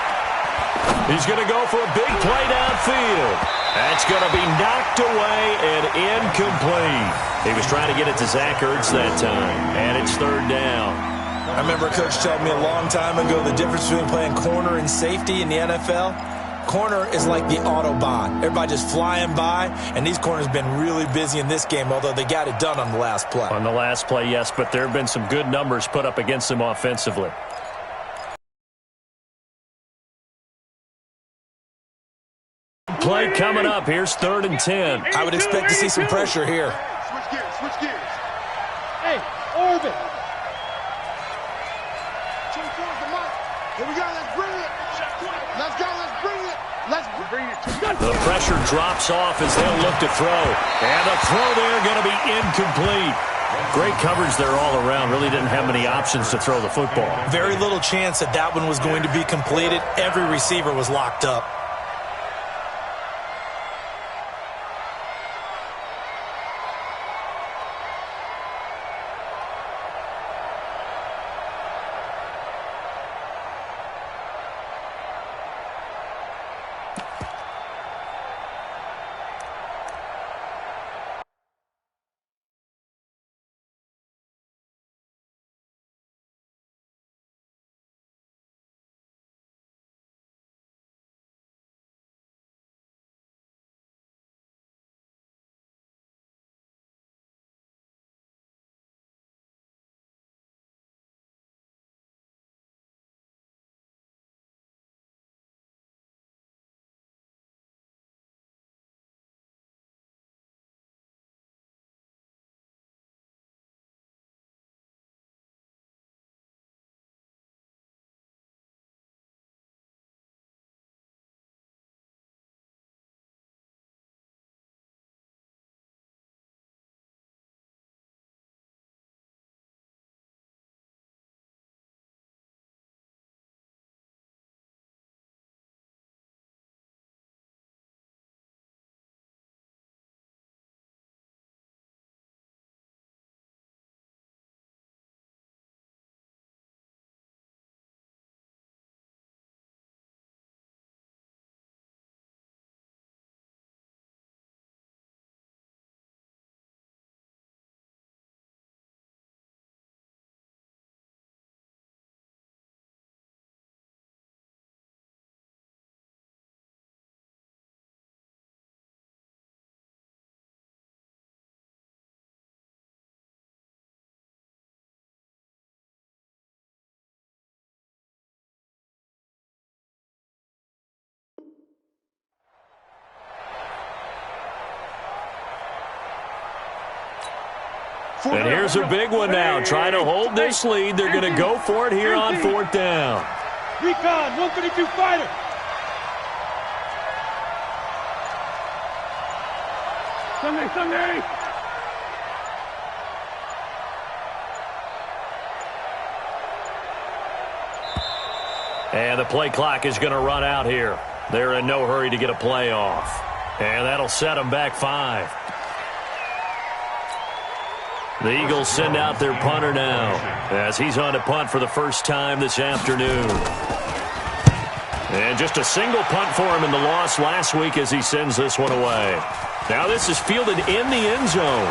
He's going to go for a big play downfield. That's going to be knocked away and incomplete. He was trying to get it to Zach Ertz that time, and it's third down. I remember a coach telling me a long time ago the difference between playing corner and safety in the NFL. Corner is like the Autobahn. Everybody just flying by, and these corners have been really busy in this game, although they got it done on the last play. On the last play, yes, but there have been some good numbers put up against them offensively. Play coming up. Here's 3rd and 10. I would expect to see some pressure here. Switch gears, switch gears. Hey, orbit. 24 is the mark. Here we go, let's bring it. Let's go, let's bring it. Let's bring it. The pressure drops off as they'll look to throw. And the throw there going to be incomplete. Great coverage there all around. Really didn't have many options to throw the football. Very little chance that that one was going to be completed. Every receiver was locked up. And here's a big one now. Trying to hold this lead. They're going to go for it here on 4th down. Recon, 132 fighter. Sunday. And the play clock is going to run out here. They're in no hurry to get a play off. And that'll set them back 5. The Eagles send out their punter now as he's on to punt for the first time this afternoon. And just a single punt for him in the loss last week as he sends this one away. Now this is fielded in the end zone.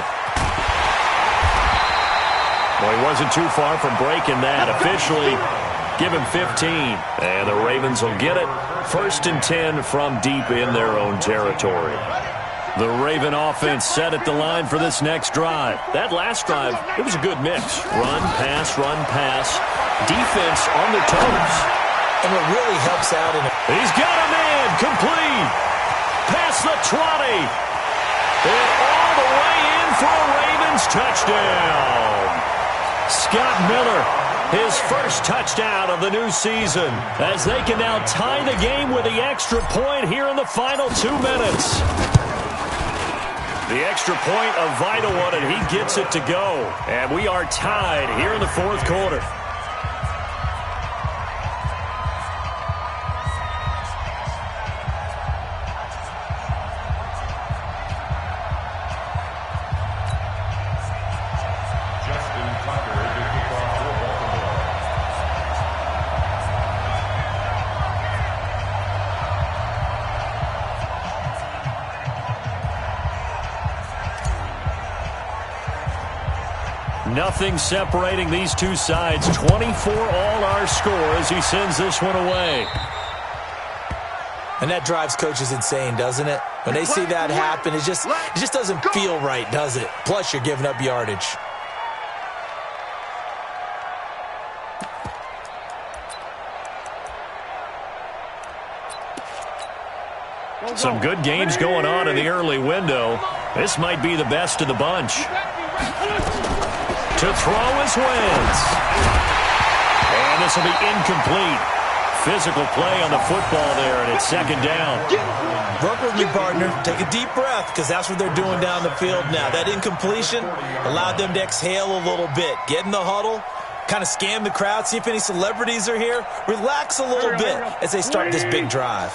Well, he wasn't too far from breaking that. Officially Give him 15. And the Ravens will get it. 1st and 10 from deep in their own territory. The Raven offense set at the line for this next drive. That last drive, it was a good mix. Run, pass, defense on their toes. And what really helps out in He's got a man, complete. Past the 20. And all the way in for a Ravens touchdown. Scott Miller, his first touchdown of the new season, as they can now tie the game with the extra point here in the final 2 minutes. The extra point, a vital one, and he gets it to go. And we are tied here in the 4th quarter. Nothing separating these two sides. 24 all our score as he sends this one away. And that drives coaches insane, doesn't it? When they see that happen, it just doesn't feel right, does it? Plus, you're giving up yardage. Some good games going on in the early window. This might be the best of the bunch. To throw is Wentz. And this will be incomplete. Physical play on the football there, and it's 2nd down. Work with me, partner. Take a deep breath, because that's what they're doing down the field now. That incompletion allowed them to exhale a little bit. Get in the huddle, kind of scan the crowd, see if any celebrities are here. Relax a little bit as they start this big drive.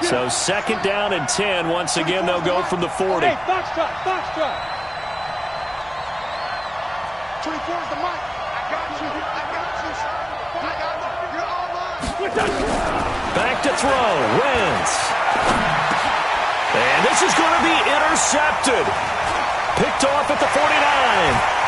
So 2nd down and 10. Once again, they'll go from the 40. Hey, box trot. 24 is the mic. I got you. You're all mine. Back to throw. Wentz. And this is going to be intercepted. Picked off at the 49.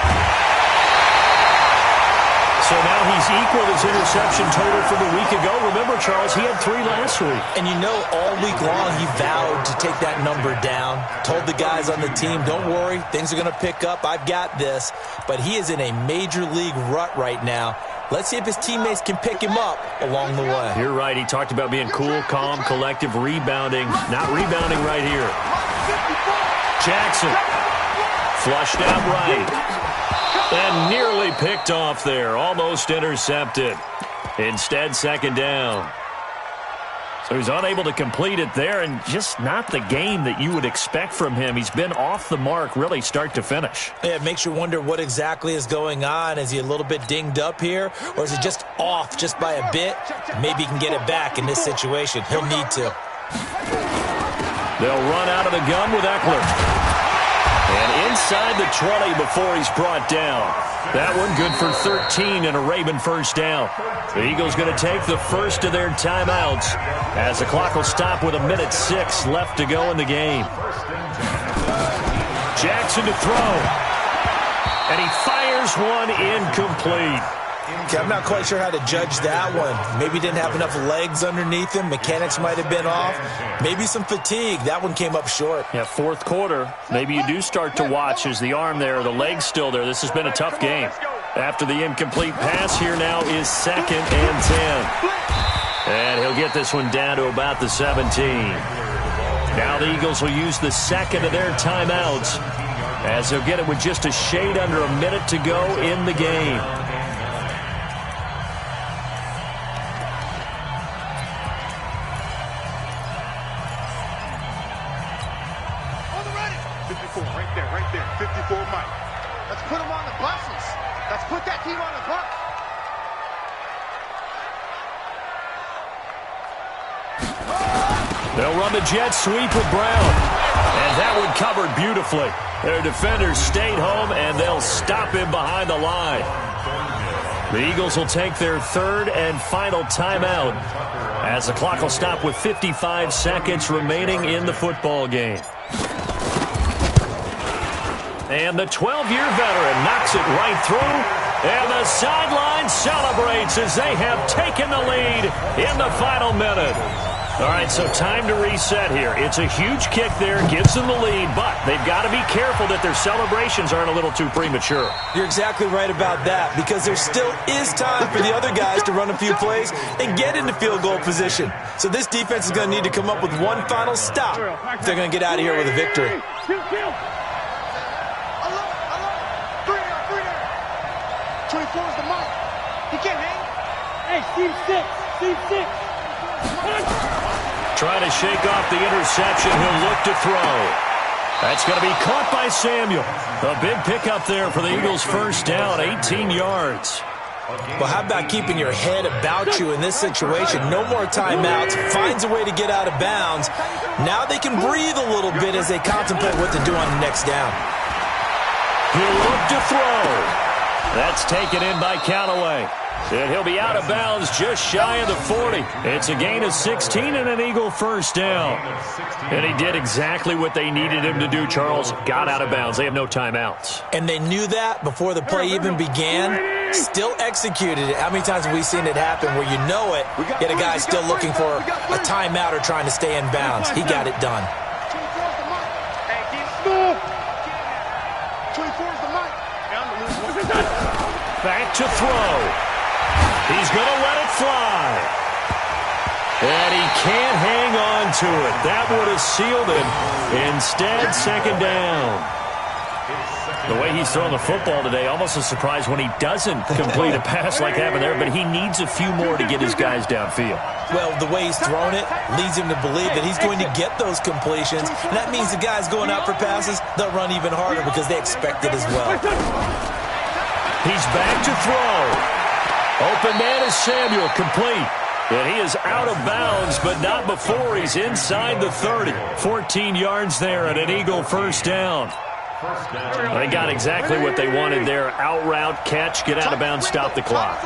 So now he's equaled his interception total from the week ago. Remember, Charles, he had 3 last week. And you know, all week long he vowed to take that number down. Told the guys on the team, don't worry, things are going to pick up. I've got this. But he is in a major league rut right now. Let's see if his teammates can pick him up along the way. You're right. He talked about being cool, calm, collective, rebounding. Not rebounding right here. Jackson. Flushed out right. And nearly picked off there. Almost intercepted. Instead, 2nd down. So he's unable to complete it there, and just not the game that you would expect from him. He's been off the mark really start to finish. Yeah, it makes you wonder what exactly is going on. Is he a little bit dinged up here, or is it just off just by a bit? Maybe he can get it back in this situation. He'll need to. They'll run out of the gun with Eckler. And inside the 20 before he's brought down. That one good for 13 and a Raven 1st down. The Eagles going to take the first of their timeouts as the clock will stop with 1:06 left to go in the game. Jackson to throw. And he fires one incomplete. Okay, I'm not quite sure how to judge that one. Maybe didn't have enough legs underneath him. Mechanics might have been off. Maybe some fatigue. That one came up short. Yeah, 4th quarter. Maybe you do start to watch as the arm there, the leg's still there. This has been a tough game. After the incomplete pass, here now is 2nd and 10. And he'll get this one down to about the 17. Now the Eagles will use the 2nd of their timeouts as they'll get it with just a shade under a minute to go in the game. Right there. 54 Mike. Let's put him on the buses. Let's put that team on the bus. They'll run the jet sweep with Brown. And that one covered beautifully. Their defenders stayed home, and they'll stop him behind the line. The Eagles will take their 3rd and final timeout as the clock will stop with 55 seconds remaining in the football game. And the 12-year veteran knocks it right through, And the sideline celebrates as they have taken the lead in the final minute. All right, so time to reset here. It's a huge kick there, gives them the lead, but they've got to be careful that their celebrations aren't a little too premature. You're exactly right about that, because there still is time for the other guys to run a few plays and get into field goal position. So this defense is going to need to come up with one final stop if they're going to get out of here with a victory. 24 is the mark. He can't hang. Hey, Steve 6. Trying to shake off the interception. He'll look to throw. That's going to be caught by Samuel. A big pickup there for the Eagles' first down, 18 yards. Well, how about keeping your head about you in this situation? No more timeouts. Finds a way to get out of bounds. Now they can breathe a little bit as they contemplate what to do on the next down. He'll look to throw. That's taken in by Callaway. And he'll be out of bounds just shy of the 40. It's a gain of 16 and an Eagle first down. And he did exactly what they needed him to do, Charles. Got out of bounds. They have no timeouts. And they knew that before the play even began. Still executed it. How many times have we seen it happen where you know it, yet a guy's still looking for a timeout or trying to stay in bounds? He got it done. 24 is the mark. Back to throw. He's going to let it fly. And he can't hang on to it. That would have sealed it. Instead, second down. The way he's throwing the football today, almost a surprise when he doesn't complete a pass like happened there, but he needs a few more to get his guys downfield. Well, the way he's thrown it leads him to believe that he's going to get those completions. And that means the guys going out for passes, they'll run even harder because they expect it as well. He's back to throw. Open man is Samuel, complete. And he is out of bounds, but not before he's inside the 30. 14 yards there and an Eagle first down. They got exactly what they wanted there. Out route, catch, get out of bounds, stop the clock.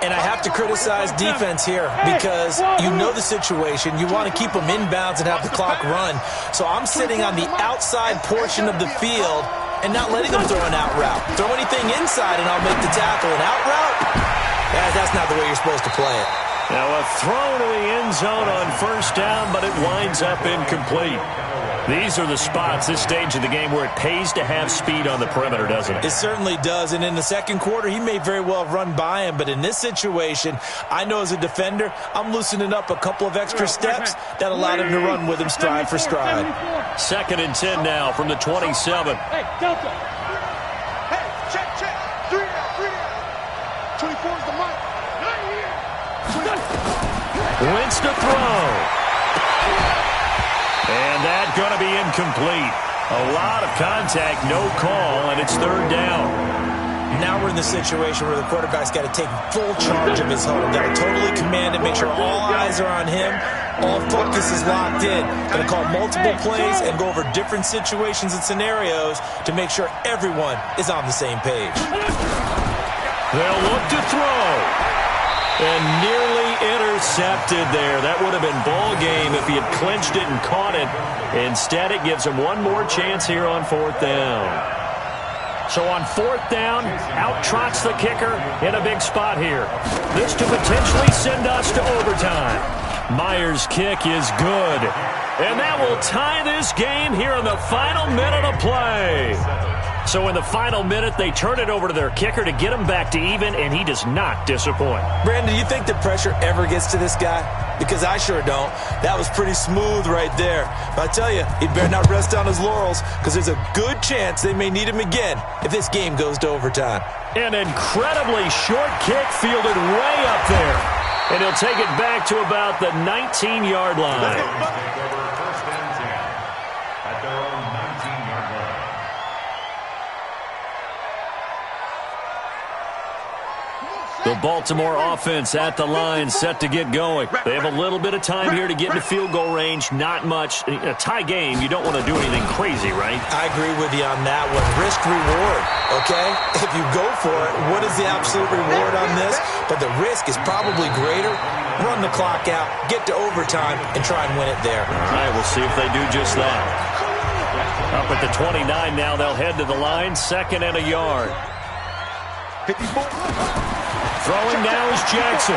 And I have to criticize defense here because you know the situation. You want to keep them in bounds and have the clock run. So I'm sitting on the outside portion of the field and not letting them throw an out route. Throw anything inside and I'll make the tackle. An out route? That's not the way you're supposed to play it. Now a throw to the end zone on first down, but it winds up incomplete. These are the spots, this stage of the game, where it pays to have speed on the perimeter, doesn't it? It certainly does, and in the second quarter, he may very well have run by him, but in this situation, I know as a defender, I'm loosening up a couple of extra steps that allowed him to run with him stride for stride. 2nd and 10 now from the 27. Hey, Delta. Hey, check. 3 down. 24 is the mark. Wentz to throw. And that's going to be incomplete. A lot of contact, no call, and it's 3rd down. Now we're in the situation where the quarterback's got to take full charge of his home. Got to totally command it, make sure all eyes are on him. All focus is locked in. Going to call multiple plays and go over different situations and scenarios to make sure everyone is on the same page. They'll look to throw. And nearly intercepted there. That would have been ball game if he had clinched it and caught it. Instead, it gives him one more chance here on 4th down. So on 4th down, out trots the kicker in a big spot here. This to potentially send us to overtime. Myers' kick is good. And that will tie this game here in the final minute of play. So in the final minute, they turn it over to their kicker to get him back to even, and he does not disappoint. Brandon, do you think the pressure ever gets to this guy? Because I sure don't. That was pretty smooth right there. But I tell you, he better not rest on his laurels because there's a good chance they may need him again if this game goes to overtime. An incredibly short kick fielded way up there. And he'll take it back to about the 19-yard line. The Baltimore offense at the line, set to get going. They have a little bit of time here to get into field goal range. Not much. A tie game, you don't want to do anything crazy, right? I agree with you on that one. Risk-reward, okay? If you go for it, what is the absolute reward on this? But the risk is probably greater. Run the clock out, get to overtime, and try and win it there. All right, we'll see if they do just that. Up at the 29 now, they'll head to the line, 2nd and a yard. 54. Throwing now is Jackson.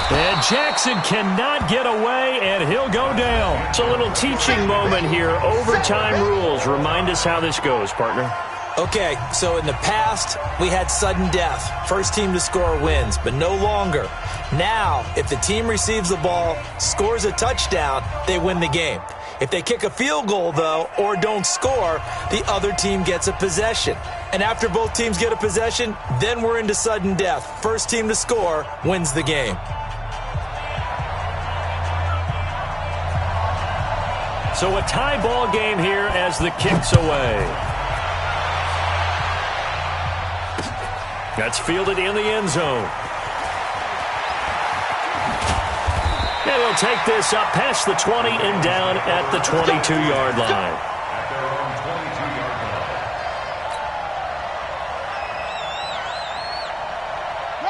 And Jackson cannot get away, and he'll go down. It's a little teaching moment here. Overtime rules. Remind us how this goes, partner. Okay, so in the past, we had sudden death. First team to score wins, but no longer. Now, if the team receives the ball, scores a touchdown, they win the game. If they kick a field goal, though, or don't score, the other team gets a possession. And after both teams get a possession, then we're into sudden death. First team to score wins the game. So a tie ball game here as the kick's away. That's fielded in the end zone. And he'll take this up past the 20 and down at the 22-yard line. At their own 22-yard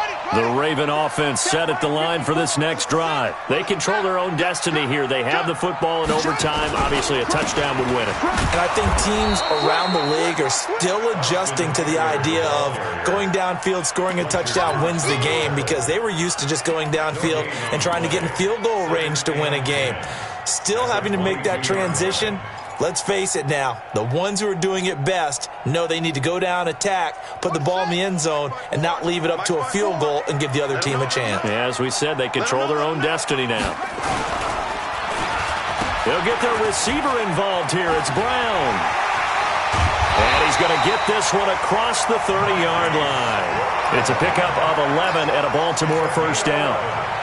line. The Raven offense set at the line for this next drive. They control their own destiny here. They have the football in overtime. Obviously, a touchdown would win it. And I think teams around the league are still adjusting to the idea of going downfield, scoring a touchdown wins the game, because they were used to just going downfield and trying to get in field goal range to win a game. Still having to make that transition. Let's face it now, the ones who are doing it best know they need to go down, attack, put the ball in the end zone, and not leave it up to a field goal and give the other team a chance. Yeah, as we said, they control their own destiny now. They'll get their receiver involved here. It's Brown. And he's going to get this one across the 30-yard line. It's a pickup of 11 and a Baltimore first down.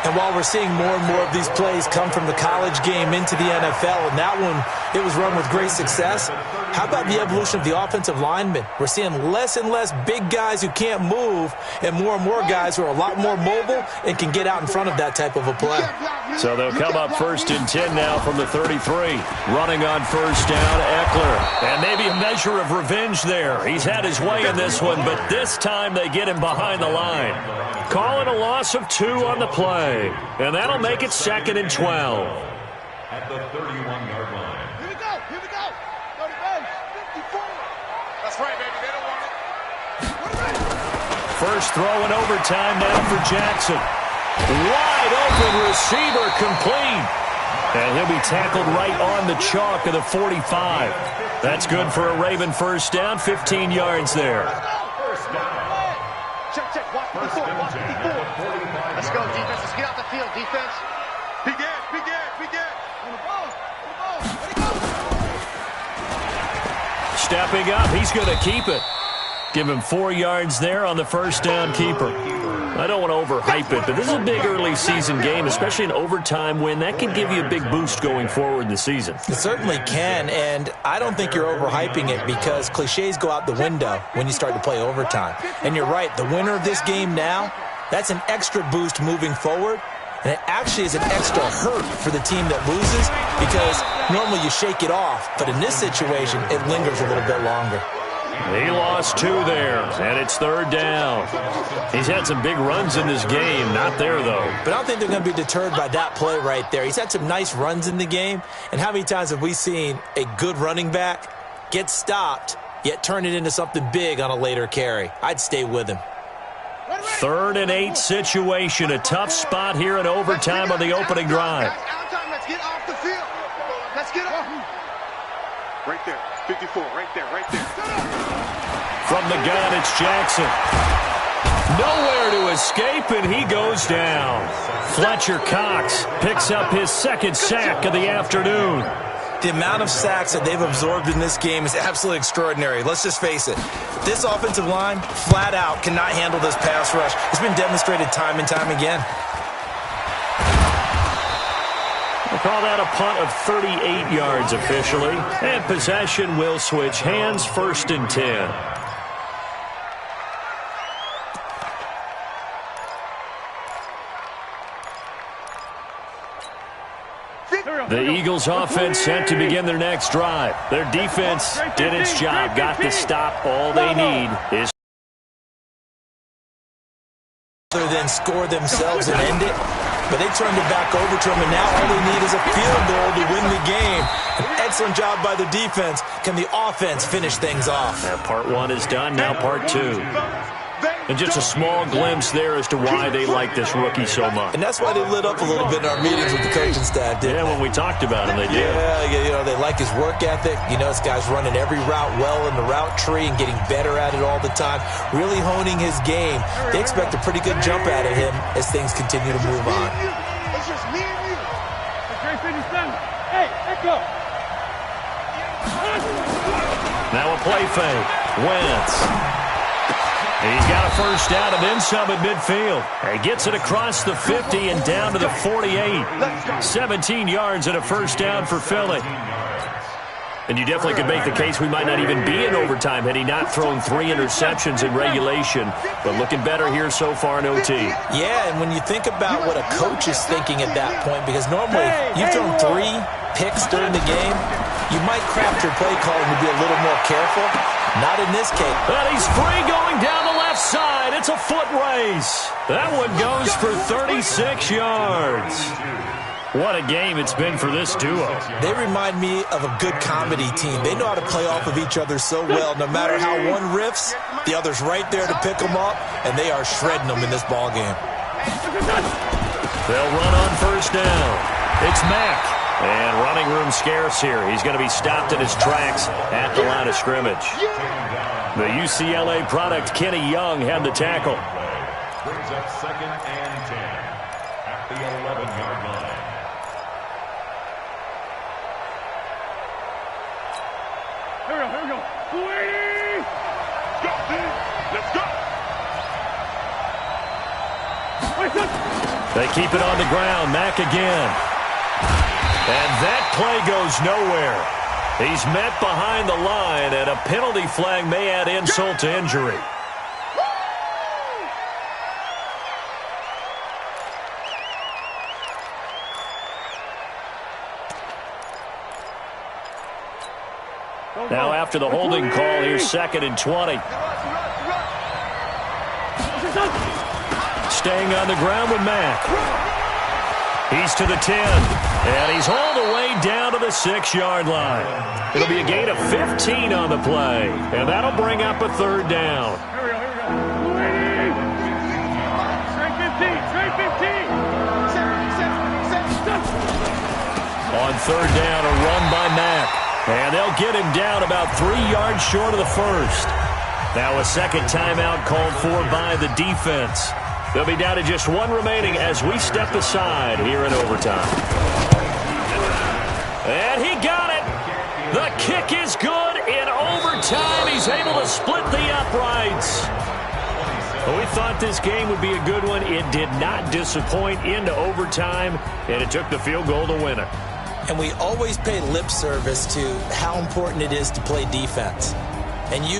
And while we're seeing more and more of these plays come from the college game into the NFL, and that one, it was run with great success, how about the evolution of the offensive linemen? We're seeing less and less big guys who can't move and more guys who are a lot more mobile and can get out in front of that type of a play. So they'll come up 1st and 10 now from the 33. Running on first down, Eckler. And maybe a measure of revenge there. He's had his way in this one, but this time they get him behind the line. Calling a loss of 2 on the play. And that'll make it 2nd and 12. At the 31-yard line. Here we go. 30 base. 54. That's right, baby. They don't want it. First throw in overtime now for Jackson. Wide open receiver complete. And he'll be tackled right on the chalk of the 45. That's good for a Raven first down, 15 yards there. First down. Check. Watch 54. Let's go, defense. Let's get out the field, defense. Begin. On the ball. Stepping up, he's going to keep it. Give him 4 yards there on the first down keeper. I don't want to overhype it, but this is a big early season game, especially an overtime win. That can give you a big boost going forward in the season. It certainly can, and I don't think you're overhyping it because cliches go out the window when you start to play overtime. And you're right, the winner of this game now, that's an extra boost moving forward, and it actually is an extra hurt for the team that loses because normally you shake it off, but in this situation, it lingers a little bit longer. He lost 2 there, and it's 3rd down. He's had some big runs in this game. Not there, though. But I don't think they're going to be deterred by that play right there. He's had some nice runs in the game, and how many times have we seen a good running back get stopped, yet turn it into something big on a later carry? I'd stay with him. 3rd and 8 situation. A tough spot here in overtime on the opening drive. Let's get off the field. Let's get off. Right there. 54. Right there. From the gun, it's Jackson. Nowhere to escape, and he goes down. Fletcher Cox picks up his 2nd sack of the afternoon. The amount of sacks that they've absorbed in this game is absolutely extraordinary. Let's just face it. This offensive line, flat out, cannot handle this pass rush. It's been demonstrated time and time again. We'll call that a punt of 38 yards officially. And possession will switch hands, 1st and 10. The Eagles offense set to begin their next drive. Their defense did its job, got the stop. All they need is rather than score themselves and end it. but they turned it back over to him, and now all they need is a field goal to win the game. An excellent job by the defense. Can the offense finish things off? Part one is done, now part two. And just a small glimpse there as to why they like this rookie so much. And that's why they lit up a little bit in our meetings with the coaching staff, didn't they? When we talked about him, they did. Yeah, they like his work ethic. You know, this guy's running every route well in the route tree and getting better at it all the time, really honing his game. They expect a pretty good jump out of him as things continue to move on. It's just me and you. Hey, let's go. Now a play fake. Wentz. He's got a first down and then some at midfield. He gets it across the 50 and down to the 48. 17 yards and a first down for Philly. And you definitely could make the case we might not even be in overtime had he not thrown 3 interceptions in regulation. But looking better here so far in OT. Yeah, and when you think about what a coach is thinking at that point, because normally you've thrown 3 picks during the game, you might craft your play calling to be a little more careful. Not in this case. But he's free going down the left side. It's a foot race. That one goes for 36 yards. What a game it's been for this duo. They remind me of a good comedy team. They know how to play off of each other so well. No matter how one riffs, the other's right there to pick them up, and they are shredding them in this ball game. They'll run on first down. It's Mack. And running room scarce here. He's going to be stopped in his tracks at the line of scrimmage. The UCLA product, Kenny Young, had the tackle. Brings up 2nd and 10 at the 11-yard line. Here we go. Let's go. They keep it on the ground. Mack again. And that play goes nowhere. He's met behind the line, and a penalty flag may add insult to injury. Now after the holding call, here's 2nd and 20. Staying on the ground with Mack. He's to the 10, and he's all the way down to the 6-yard line. It'll be a gain of 15 on the play, and that'll bring up a 3rd down. Here we go. Straight 15. On 3rd down, a run by Mack, and they'll get him down about 3 yards short of the first. Now a second timeout called for by the defense. They'll be down to just 1 remaining as we step aside here in overtime. And he got it. The kick is good in overtime. He's able to split the uprights. Well, we thought this game would be a good one. It did not disappoint into overtime, and it took the field goal to win it. And we always pay lip service to how important it is to play defense. And you